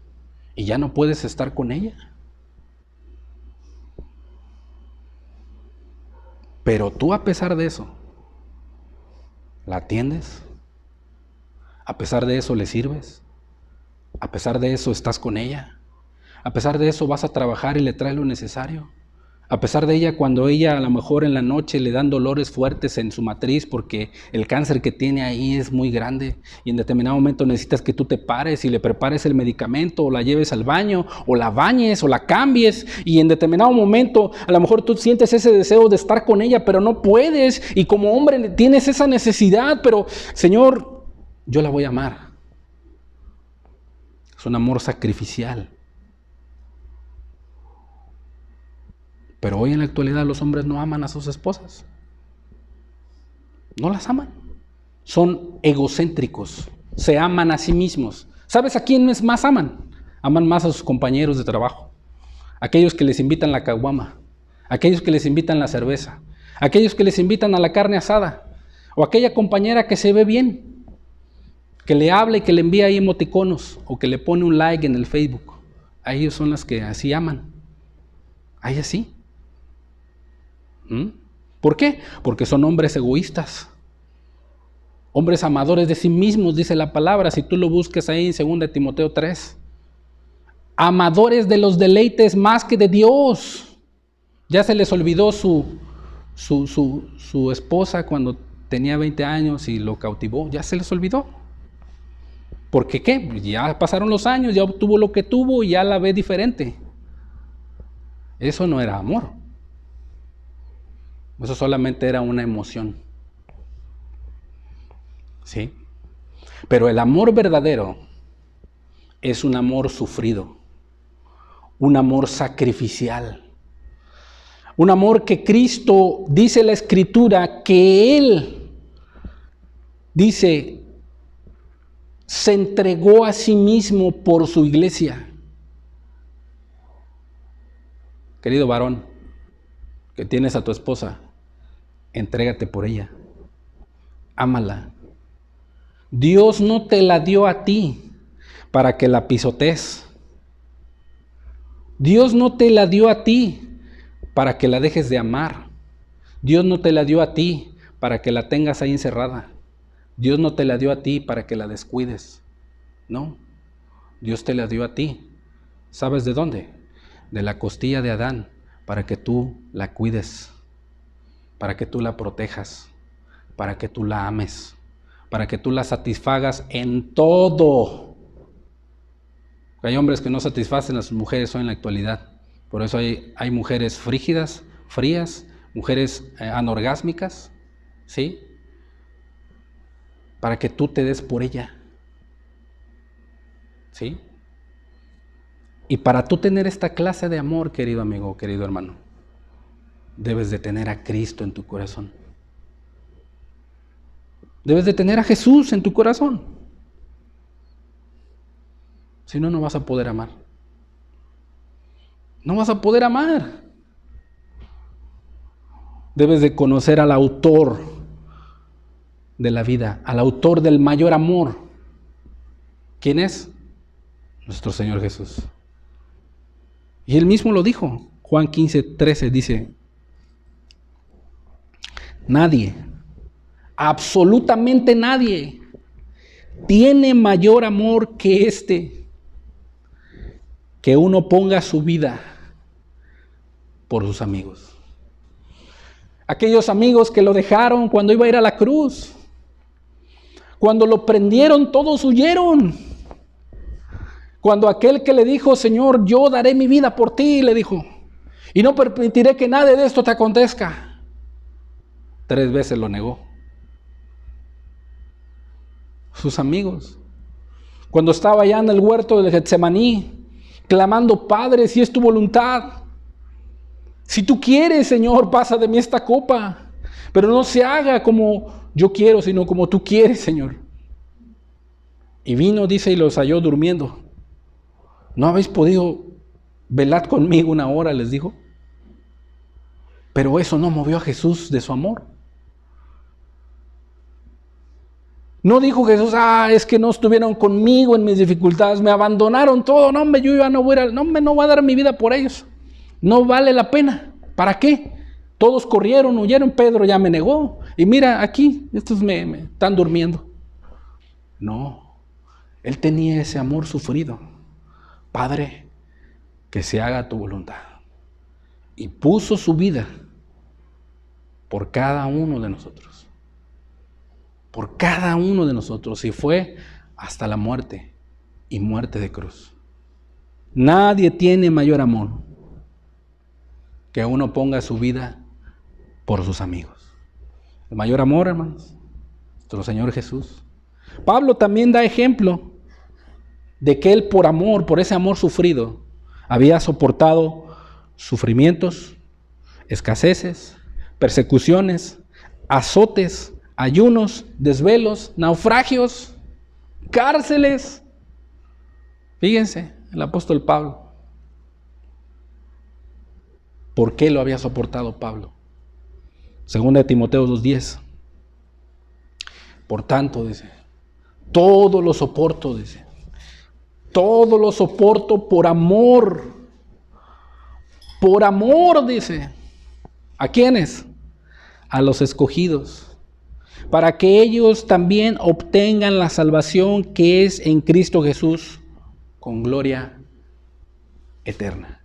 y ya no puedes estar con ella. Pero tú a pesar de eso, la atiendes, a pesar de eso le sirves, a pesar de eso estás con ella, a pesar de eso vas a trabajar y le traes lo necesario. A pesar de ella, cuando ella a lo mejor en la noche le dan dolores fuertes en su matriz porque el cáncer que tiene ahí es muy grande y en determinado momento necesitas que tú te pares y le prepares el medicamento o la lleves al baño o la bañes o la cambies y en determinado momento a lo mejor tú sientes ese deseo de estar con ella pero no puedes y como hombre tienes esa necesidad, pero Señor, yo la voy a amar. Es un amor sacrificial. Pero hoy en la actualidad los hombres no aman a sus esposas. No las aman. Son egocéntricos. Se aman a sí mismos. ¿Sabes a quiénes más aman? Aman más a sus compañeros de trabajo. Aquellos que les invitan la caguama. Aquellos que les invitan la cerveza. Aquellos que les invitan a la carne asada. O aquella compañera que se ve bien, que le habla y que le envía ahí emoticonos, o que le pone un like en el Facebook. A ellos son las que así aman. A ellas sí. ¿Por qué? Porque son hombres egoístas. Hombres amadores de sí mismos, dice la palabra, si tú lo buscas ahí en 2 Timoteo 3. Amadores de los deleites más que de Dios. Ya se les olvidó su esposa cuando tenía 20 años y lo cautivó. Ya se les olvidó. ¿Por qué qué? Ya pasaron los años, ya obtuvo lo que tuvo y ya la ve diferente. Eso no era amor. Eso solamente era una emoción. ¿Sí? Pero el amor verdadero es un amor sufrido, un amor sacrificial, un amor que Cristo, dice la Escritura, que Él, dice, se entregó a sí mismo por su iglesia. Querido varón, que tienes a tu esposa, entrégate por ella, ámala. Dios no te la dio a ti para que la pisotees. Dios no te la dio a ti para que la dejes de amar. Dios no te la dio a ti para que la tengas ahí encerrada. Dios no te la dio a ti para que la descuides. No, Dios te la dio a ti. ¿Sabes de dónde? De la costilla de Adán, para que tú la cuides, para que tú la protejas, para que tú la ames, para que tú la satisfagas en todo. Hay hombres que no satisfacen a sus mujeres hoy en la actualidad. Por eso hay mujeres frígidas, frías, mujeres anorgásmicas, ¿sí? Para que tú te des por ella, ¿sí? Y para tú tener esta clase de amor, querido amigo, querido hermano, debes de tener a Cristo en tu corazón. Debes de tener a Jesús en tu corazón. Si no, no vas a poder amar. No vas a poder amar. Debes de conocer al autor de la vida, al autor del mayor amor. ¿Quién es? Nuestro Señor Jesús. Y Él mismo lo dijo. Juan 15:13 dice, nadie, absolutamente nadie, tiene mayor amor que este, que uno ponga su vida por sus amigos. Aquellos amigos que lo dejaron cuando iba a ir a la cruz, cuando lo prendieron, todos huyeron. Cuando aquel que le dijo, Señor, yo daré mi vida por ti, le dijo, y no permitiré que nada de esto te acontezca. 3 veces lo negó. Sus amigos. Cuando estaba allá en el huerto de Getsemaní, clamando, Padre, si es tu voluntad, si tú quieres, Señor, pasa de mí esta copa, pero no se haga como yo quiero, sino como tú quieres, Señor. Y vino, dice, y los halló durmiendo. ¿No habéis podido velar conmigo 1 hora?, les dijo. Pero eso no movió a Jesús de su amor. No dijo Jesús, es que no estuvieron conmigo en mis dificultades, me abandonaron todo, no, hombre, yo ya no voy no voy a dar mi vida por ellos. No vale la pena. ¿Para qué? Todos corrieron, huyeron, Pedro ya me negó. Y mira, aquí, estos me están durmiendo. No, Él tenía ese amor sufrido. Padre, que se haga tu voluntad. Y puso su vida por cada uno de nosotros. Por cada uno de nosotros. Y fue hasta la muerte. Y muerte de cruz. Nadie tiene mayor amor que uno ponga su vida por sus amigos. El mayor amor, hermanos, nuestro Señor Jesús. Pablo también da ejemplo. de que Él por amor, por ese amor sufrido, había soportado sufrimientos, escaseces, persecuciones, azotes, ayunos, desvelos, naufragios, cárceles. Fíjense, el apóstol Pablo. ¿Por qué lo había soportado Pablo? Segunda de Timoteo 2:10. Por tanto, dice, todo lo soporto, dice. Todo lo soporto por amor. Por amor, dice. ¿A quiénes? A los escogidos. Para que ellos también obtengan la salvación que es en Cristo Jesús con gloria eterna.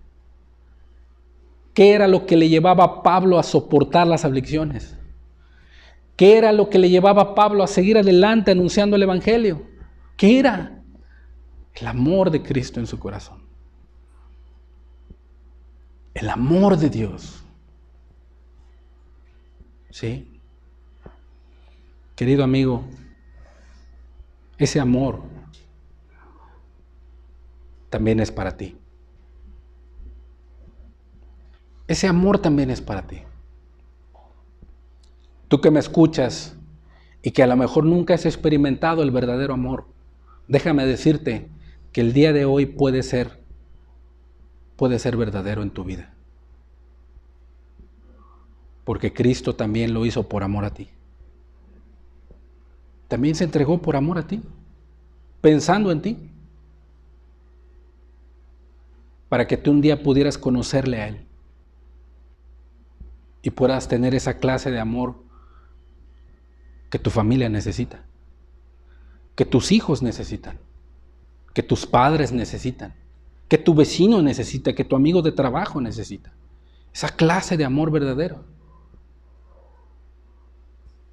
¿Qué era lo que le llevaba a Pablo a soportar las aflicciones? ¿Qué era lo que le llevaba a Pablo a seguir adelante anunciando el Evangelio? ¿Qué era? El amor de Cristo en su corazón. El amor de Dios. ¿Sí? Querido amigo, ese amor también es para ti. Ese amor también es para ti. Tú que me escuchas y que a lo mejor nunca has experimentado el verdadero amor, déjame decirte que el día de hoy puede ser verdadero en tu vida. Porque Cristo también lo hizo por amor a ti. También se entregó por amor a ti, pensando en ti, para que tú un día pudieras conocerle a Él y puedas tener esa clase de amor que tu familia necesita, que tus hijos necesitan, que tus padres necesitan, que tu vecino necesita, que tu amigo de trabajo necesita. Esa clase de amor verdadero.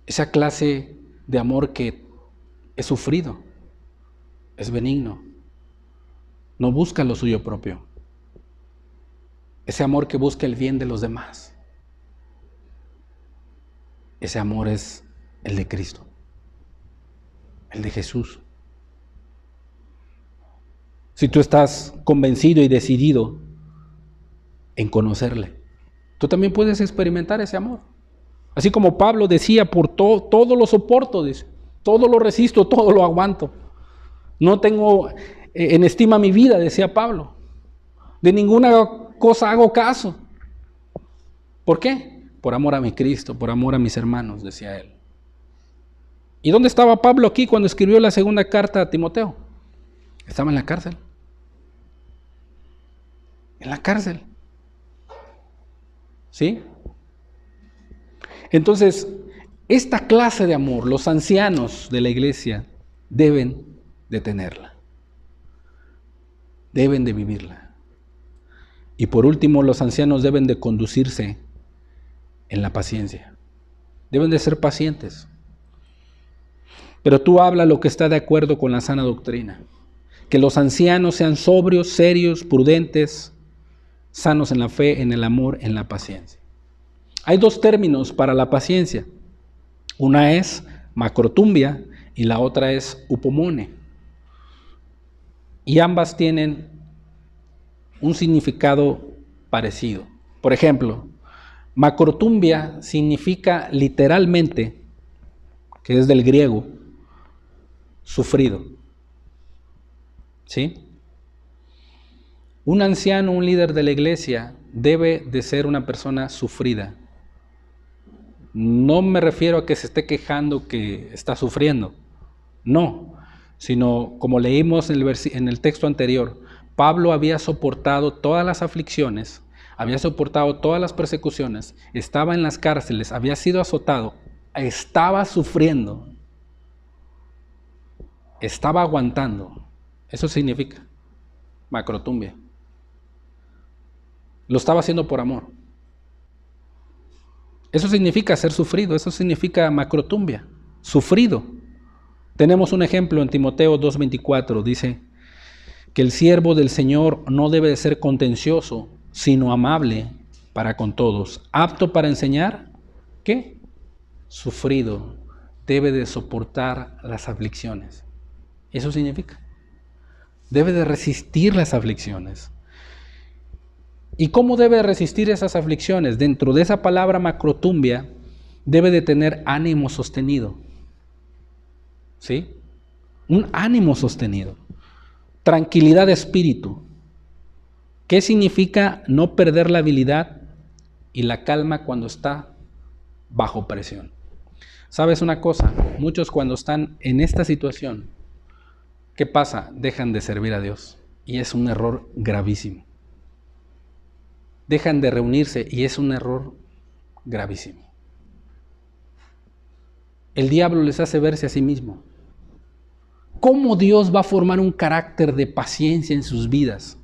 Esa clase de amor que es sufrido, es benigno, no busca lo suyo propio. Ese amor que busca el bien de los demás. Ese amor es el de Cristo, el de Jesús. Si tú estás convencido y decidido en conocerle, tú también puedes experimentar ese amor. Así como Pablo decía, por todo lo soporto, dice, todo lo resisto, todo lo aguanto. No tengo en estima mi vida, decía Pablo. De ninguna cosa hago caso. ¿Por qué? Por amor a mi Cristo, por amor a mis hermanos, decía él. ¿Y dónde estaba Pablo aquí cuando escribió la segunda carta a Timoteo? Estaba en la cárcel. En la cárcel. ¿Sí? Entonces, esta clase de amor, los ancianos de la iglesia deben de tenerla. Deben de vivirla. Y por último, los ancianos deben de conducirse en la paciencia. Deben de ser pacientes. Pero tú habla lo que está de acuerdo con la sana doctrina. Que los ancianos sean sobrios, serios, prudentes, sanos en la fe, en el amor, en la paciencia. Hay dos términos para la paciencia. Una es macrotumbia y la otra es upomone. Y ambas tienen un significado parecido. Por ejemplo, macrotumbia significa literalmente, que es del griego, sufrido. ¿Sí? Un anciano, un líder de la iglesia, debe de ser una persona sufrida. No me refiero a que se esté quejando que está sufriendo, no, sino como leímos en el texto anterior, Pablo había soportado todas las aflicciones, había soportado todas las persecuciones, estaba en las cárceles, había sido azotado, estaba sufriendo, estaba aguantando. Eso significa macrotumbia. Lo estaba haciendo por amor. Eso significa ser sufrido, eso significa macrotumbia, sufrido. Tenemos un ejemplo en Timoteo 2:24, dice que el siervo del Señor no debe de ser contencioso, sino amable para con todos, apto para enseñar, ¿qué? Sufrido, debe de soportar las aflicciones. Eso significa. Debe de resistir las aflicciones. ¿Y cómo debe resistir esas aflicciones? Dentro de esa palabra macrotumbia, debe de tener ánimo sostenido. ¿Sí? Un ánimo sostenido. Tranquilidad de espíritu. ¿Qué significa no perder la habilidad y la calma cuando está bajo presión? ¿Sabes una cosa? Muchos cuando están en esta situación, ¿qué pasa? Dejan de servir a Dios. Y es un error gravísimo. Dejan de reunirse y es un error gravísimo. El diablo les hace verse a sí mismo. ¿Cómo Dios va a formar un carácter de paciencia en sus vidas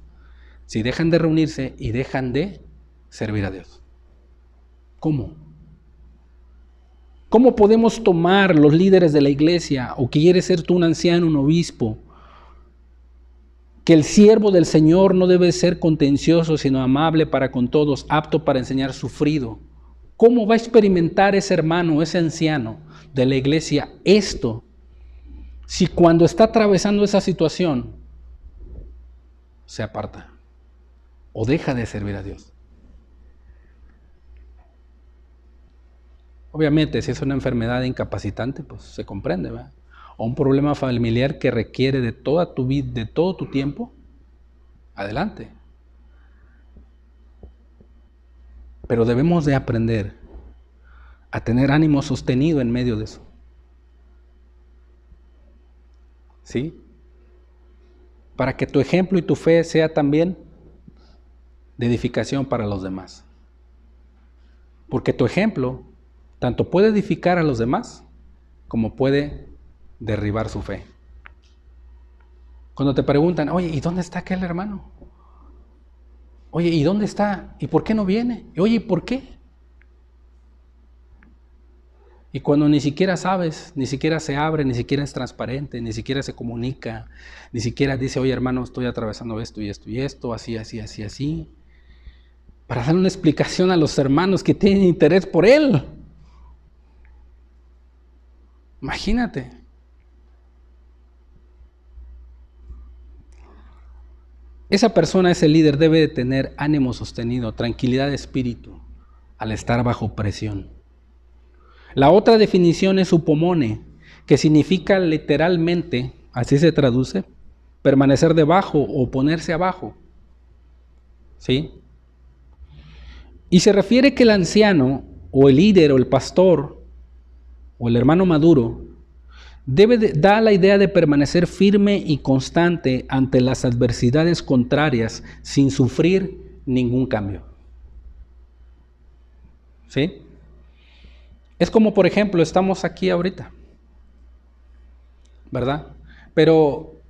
si dejan de reunirse y dejan de servir a Dios? ¿Cómo? ¿Cómo podemos tomar los líderes de la iglesia, o que quieres ser tú un anciano, un obispo, que el siervo del Señor no debe ser contencioso, sino amable para con todos, apto para enseñar, sufrido? ¿Cómo va a experimentar ese hermano, ese anciano de la iglesia esto, si cuando está atravesando esa situación se aparta o deja de servir a Dios? Obviamente, si es una enfermedad incapacitante, pues se comprende, ¿verdad? O un problema familiar que requiere de toda tu vida, de todo tu tiempo, adelante. Pero debemos de aprender a tener ánimo sostenido en medio de eso. ¿Sí? Para que tu ejemplo y tu fe sea también de edificación para los demás. Porque tu ejemplo tanto puede edificar a los demás como puede derribar su fe. Cuando te preguntan, oye, ¿y dónde está aquel hermano? Oye, ¿y dónde está? ¿Y por qué no viene? Oye, ¿y por qué? Y cuando ni siquiera sabes, ni siquiera se abre, ni siquiera es transparente, ni siquiera se comunica, ni siquiera dice, oye hermano, estoy atravesando esto y esto y esto, así, así, así, así, para dar una explicación a los hermanos que tienen interés por él. Imagínate. Esa persona, ese líder, debe de tener ánimo sostenido, tranquilidad de espíritu al estar bajo presión. La otra definición es upomone, que significa literalmente, así se traduce, permanecer debajo o ponerse abajo. ¿Sí? Y se refiere que el anciano, o el líder, o el pastor, o el hermano maduro, da la idea de permanecer firme y constante ante las adversidades contrarias sin sufrir ningún cambio. ¿Sí? Es como, por ejemplo, estamos aquí ahorita, ¿verdad? Pero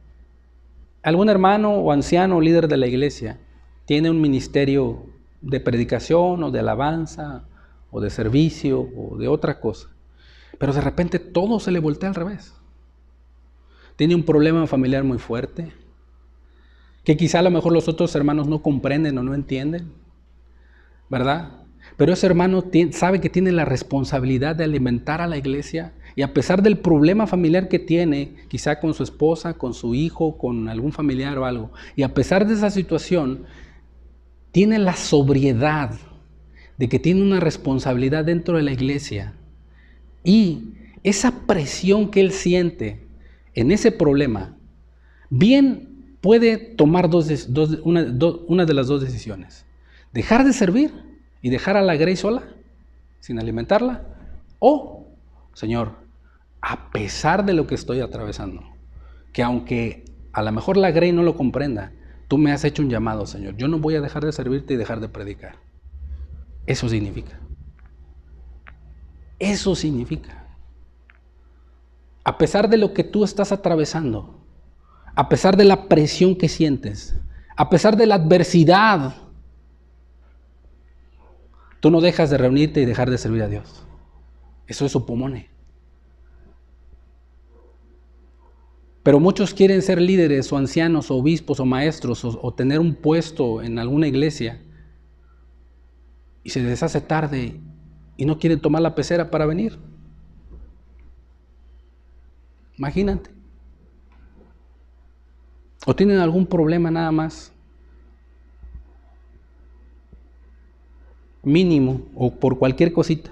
algún hermano o anciano o líder de la iglesia tiene un ministerio de predicación o de alabanza o de servicio o de otra cosa, pero de repente todo se le voltea al revés. Tiene un problema familiar muy fuerte, que quizá a lo mejor los otros hermanos no comprenden o no entienden, ¿verdad? Pero ese hermano sabe que tiene la responsabilidad de alimentar a la iglesia, y a pesar del problema familiar que tiene, quizá con su esposa, con su hijo, con algún familiar o algo, y a pesar de esa situación, tiene la sobriedad de que tiene una responsabilidad dentro de la iglesia, y esa presión que él siente en ese problema, bien puede tomar una de las dos decisiones: dejar de servir y dejar a la grey sola, sin alimentarla, o, Señor, a pesar de lo que estoy atravesando, que aunque a lo mejor la grey no lo comprenda, tú me has hecho un llamado, Señor, yo no voy a dejar de servirte y dejar de predicar. Eso significa. Eso significa. A pesar de lo que tú estás atravesando, a pesar de la presión que sientes, a pesar de la adversidad, tú no dejas de reunirte y dejar de servir a Dios. Eso es upomone. Pero muchos quieren ser líderes o ancianos o obispos o maestros o tener un puesto en alguna iglesia, y se les hace tarde y no quieren tomar la pecera para venir. Imagínate. ¿O tienen algún problema nada más mínimo o por cualquier cosita?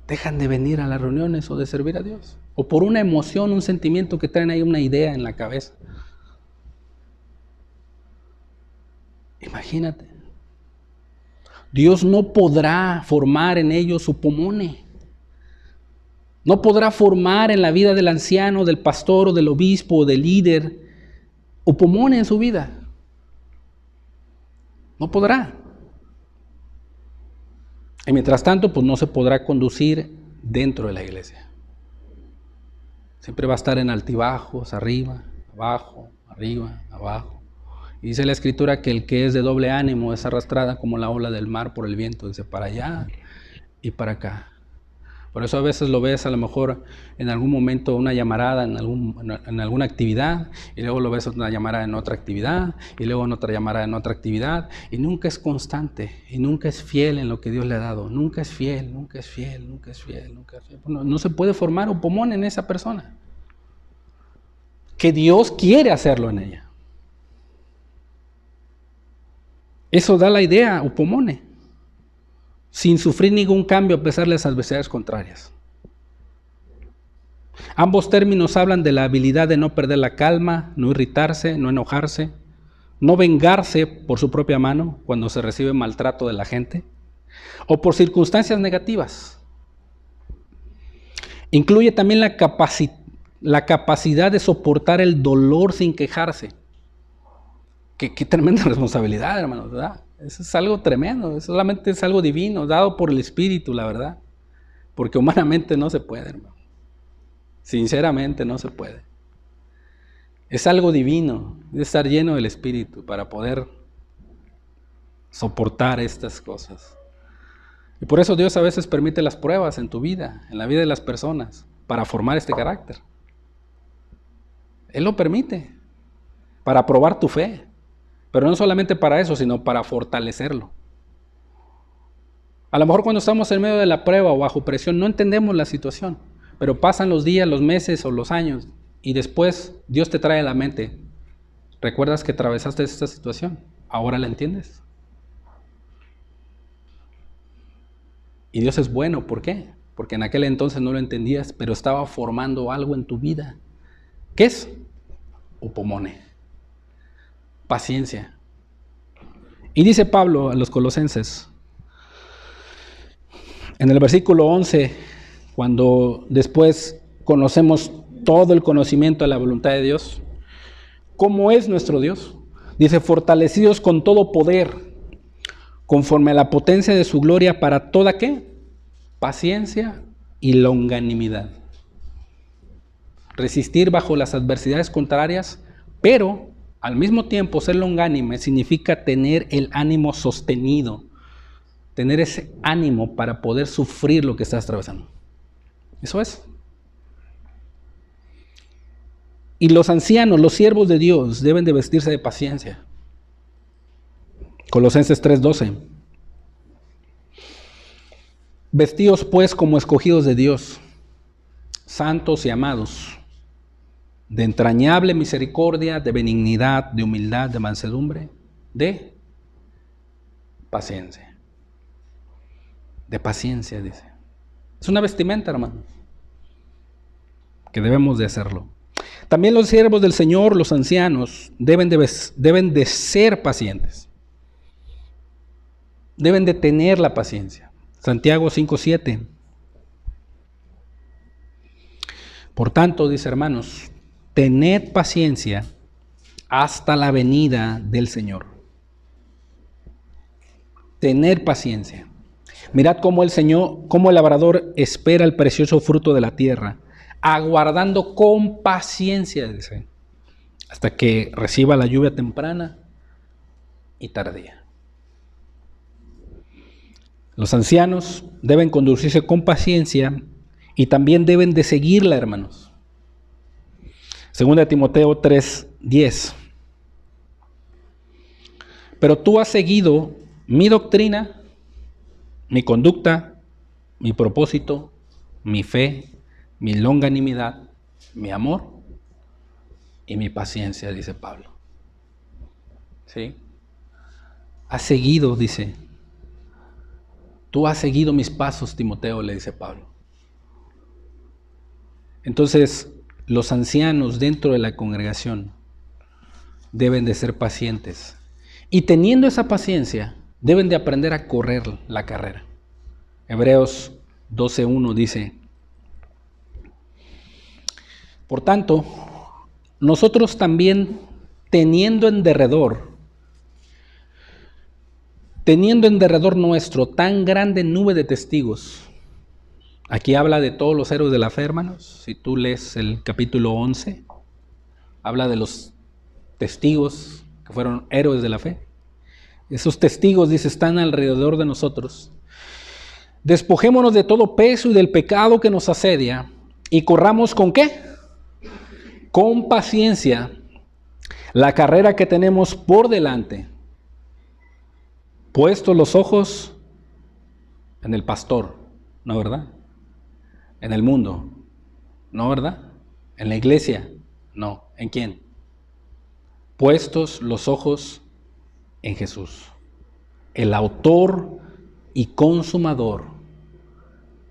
Dejan de venir a las reuniones o de servir a Dios. O por una emoción, un sentimiento que traen ahí, una idea en la cabeza. Imagínate. Dios no podrá formar en ellos upomone. No podrá formar en la vida del anciano, del pastor o del obispo o del líder upomone en su vida. No podrá. Y mientras tanto, pues no se podrá conducir dentro de la iglesia. Siempre va a estar en altibajos, arriba, abajo, abajo. Y dice la Escritura que el que es de doble ánimo es arrastrada como la ola del mar por el viento, dice, para allá y para acá. Por eso a veces lo ves a lo mejor en algún momento una llamarada en alguna actividad, y luego lo ves una llamarada en otra actividad, y luego en otra llamarada en otra actividad, y nunca es constante, y nunca es fiel en lo que Dios le ha dado. Nunca es fiel, nunca es fiel, nunca es fiel, nunca es fiel. No se puede formar upomone en esa persona. Que Dios quiere hacerlo en ella. Eso da la idea, upomone. Sin sufrir ningún cambio a pesar de las adversidades contrarias. Ambos términos hablan de la habilidad de no perder la calma, no irritarse, no enojarse, no vengarse por su propia mano cuando se recibe maltrato de la gente o por circunstancias negativas. Incluye también la capacidad de soportar el dolor sin quejarse. Qué tremenda responsabilidad, hermanos, ¿verdad? Eso es algo tremendo, eso solamente es algo divino, dado por el Espíritu, la verdad. Porque humanamente no se puede, hermano. Sinceramente no se puede. Es algo divino, de estar lleno del Espíritu para poder soportar estas cosas. Y por eso Dios a veces permite las pruebas en tu vida, en la vida de las personas, para formar este carácter. Él lo permite, para probar tu fe. Pero no solamente para eso, sino para fortalecerlo. A lo mejor cuando estamos en medio de la prueba o bajo presión no entendemos la situación, pero pasan los días, los meses o los años y después Dios te trae a la mente. ¿Recuerdas que atravesaste esta situación? ¿Ahora la entiendes? Y Dios es bueno, ¿por qué? Porque en aquel entonces no lo entendías, pero estaba formando algo en tu vida. ¿Qué es? Upomone. Paciencia. Y dice Pablo a los Colosenses, en el versículo 11, cuando después conocemos todo el conocimiento de la voluntad de Dios, ¿cómo es nuestro Dios? Dice, fortalecidos con todo poder, conforme a la potencia de su gloria, para toda ¿qué? Paciencia y longanimidad. Resistir bajo las adversidades contrarias, pero al mismo tiempo, ser longánime significa tener el ánimo sostenido, tener ese ánimo para poder sufrir lo que estás atravesando. Eso es. Y los ancianos, los siervos de Dios, deben de vestirse de paciencia. Colosenses 3:12. Vestíos pues como escogidos de Dios, santos y amados, de entrañable misericordia, de benignidad, de humildad, de mansedumbre, de paciencia. De paciencia, dice. Es una vestimenta, hermano, que debemos de hacerlo. También los siervos del Señor, los ancianos, deben de ser pacientes. Deben de tener la paciencia. Santiago 5:7. Por tanto, dice, hermanos, tened paciencia hasta la venida del Señor. Tener paciencia. Mirad cómo el labrador espera el precioso fruto de la tierra, aguardando con paciencia, dice, hasta que reciba la lluvia temprana y tardía. Los ancianos deben conducirse con paciencia y también deben de seguirla, hermanos. 2 Timoteo 3:10. Pero tú has seguido mi doctrina, mi conducta, mi propósito, mi fe, mi longanimidad, mi amor y mi paciencia, dice Pablo. ¿Sí? Has seguido, dice. Tú has seguido mis pasos, Timoteo, le dice Pablo. Entonces, los ancianos dentro de la congregación deben de ser pacientes. Y teniendo esa paciencia, deben de aprender a correr la carrera. Hebreos 12:1 dice: por tanto, nosotros también, teniendo en derredor nuestro tan grande nube de testigos. Aquí habla de todos los héroes de la fe, hermanos. Si tú lees el capítulo 11, habla de los testigos que fueron héroes de la fe. Esos testigos, dice, están alrededor de nosotros. Despojémonos de todo peso y del pecado que nos asedia y corramos ¿con qué? Con paciencia la carrera que tenemos por delante, puestos los ojos en el pastor, ¿no verdad? En el mundo, ¿no verdad? En la iglesia, no. ¿En quién? Puestos los ojos en Jesús, el autor y consumador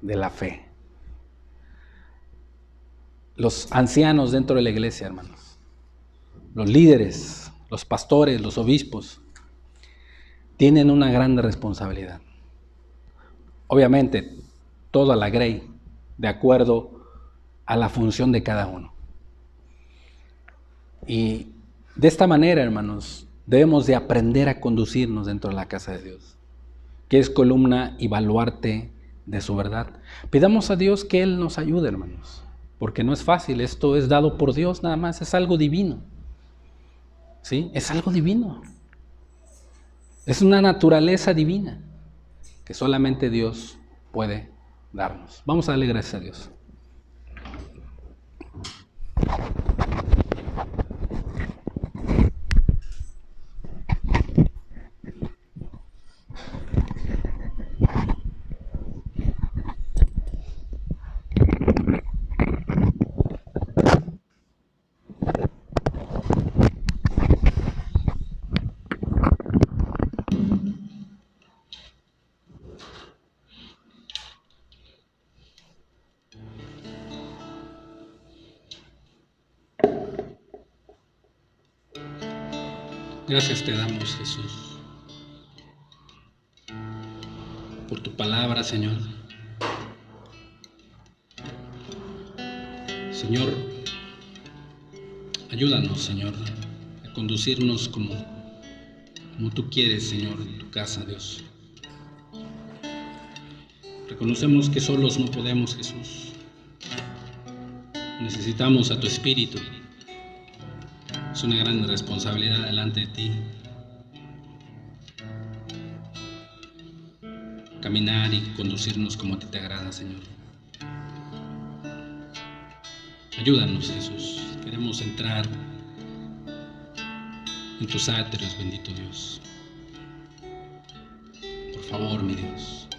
de la fe. Los ancianos dentro de la iglesia, hermanos, los líderes, los pastores, los obispos, tienen una gran responsabilidad. Obviamente, toda la grey, de acuerdo a la función de cada uno. Y de esta manera, hermanos, debemos de aprender a conducirnos dentro de la casa de Dios, que es columna y baluarte de su verdad. Pidamos a Dios que Él nos ayude, hermanos, porque no es fácil. Esto es dado por Dios nada más, es algo divino. ¿Sí? Es algo divino. Es una naturaleza divina que solamente Dios puede darnos. Vamos a darle gracias a Dios. Gracias te damos, Jesús, por tu palabra, Señor. Señor, ayúdanos, Señor, a conducirnos como tú quieres, Señor, en tu casa, Dios. Reconocemos que solos no podemos, Jesús. Necesitamos a tu Espíritu. Es una gran responsabilidad delante de ti. Caminar y conducirnos como a ti te agrada, Señor. Ayúdanos, Jesús. Queremos entrar en tus atrios, bendito Dios. Por favor, mi Dios.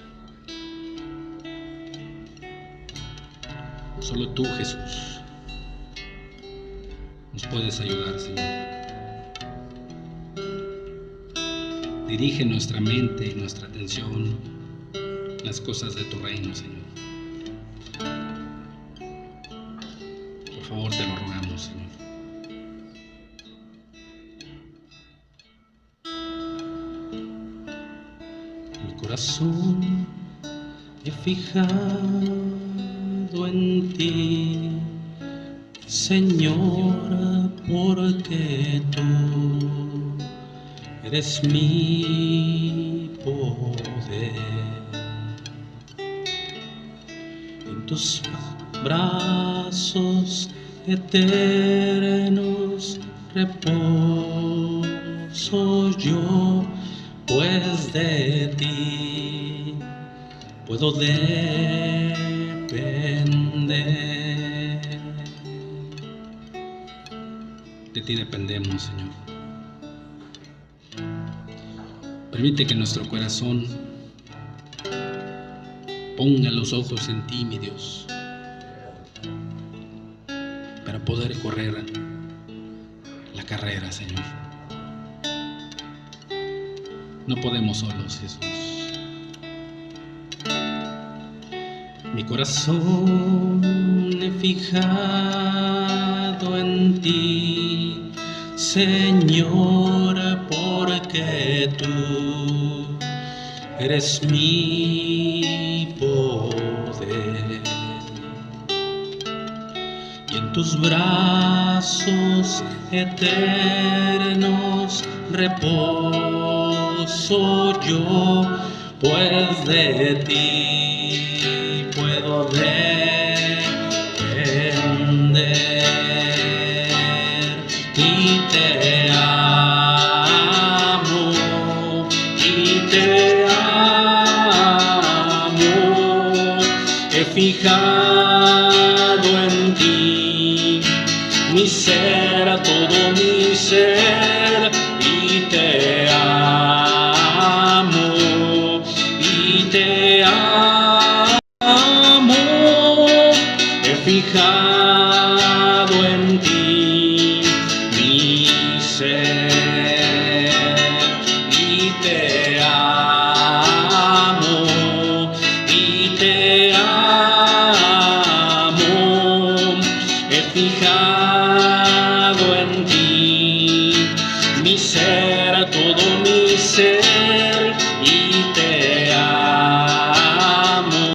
Solo tú, Jesús, nos puedes ayudar, Señor. Dirige nuestra mente y nuestra atención a las cosas de tu reino, Señor. Por favor, te lo rogamos, Señor. Mi corazón he fijado en ti, Señor, porque tú eres mi poder. En tus brazos eternos reposo yo, pues de ti puedo depender. De ti dependemos, Señor. Permite que nuestro corazón ponga los ojos en ti, mi Dios, para poder correr carrera, Señor. No podemos solos, Jesús. Mi corazón he fijado en ti, Señor, porque tú eres mi poder. Y en tus brazos eternos reposo yo, pues de ti puedo depender. Y te amo, y te amo. He fijado en ti mi ser, todo mi ser, y te amo, y te amo. He fijado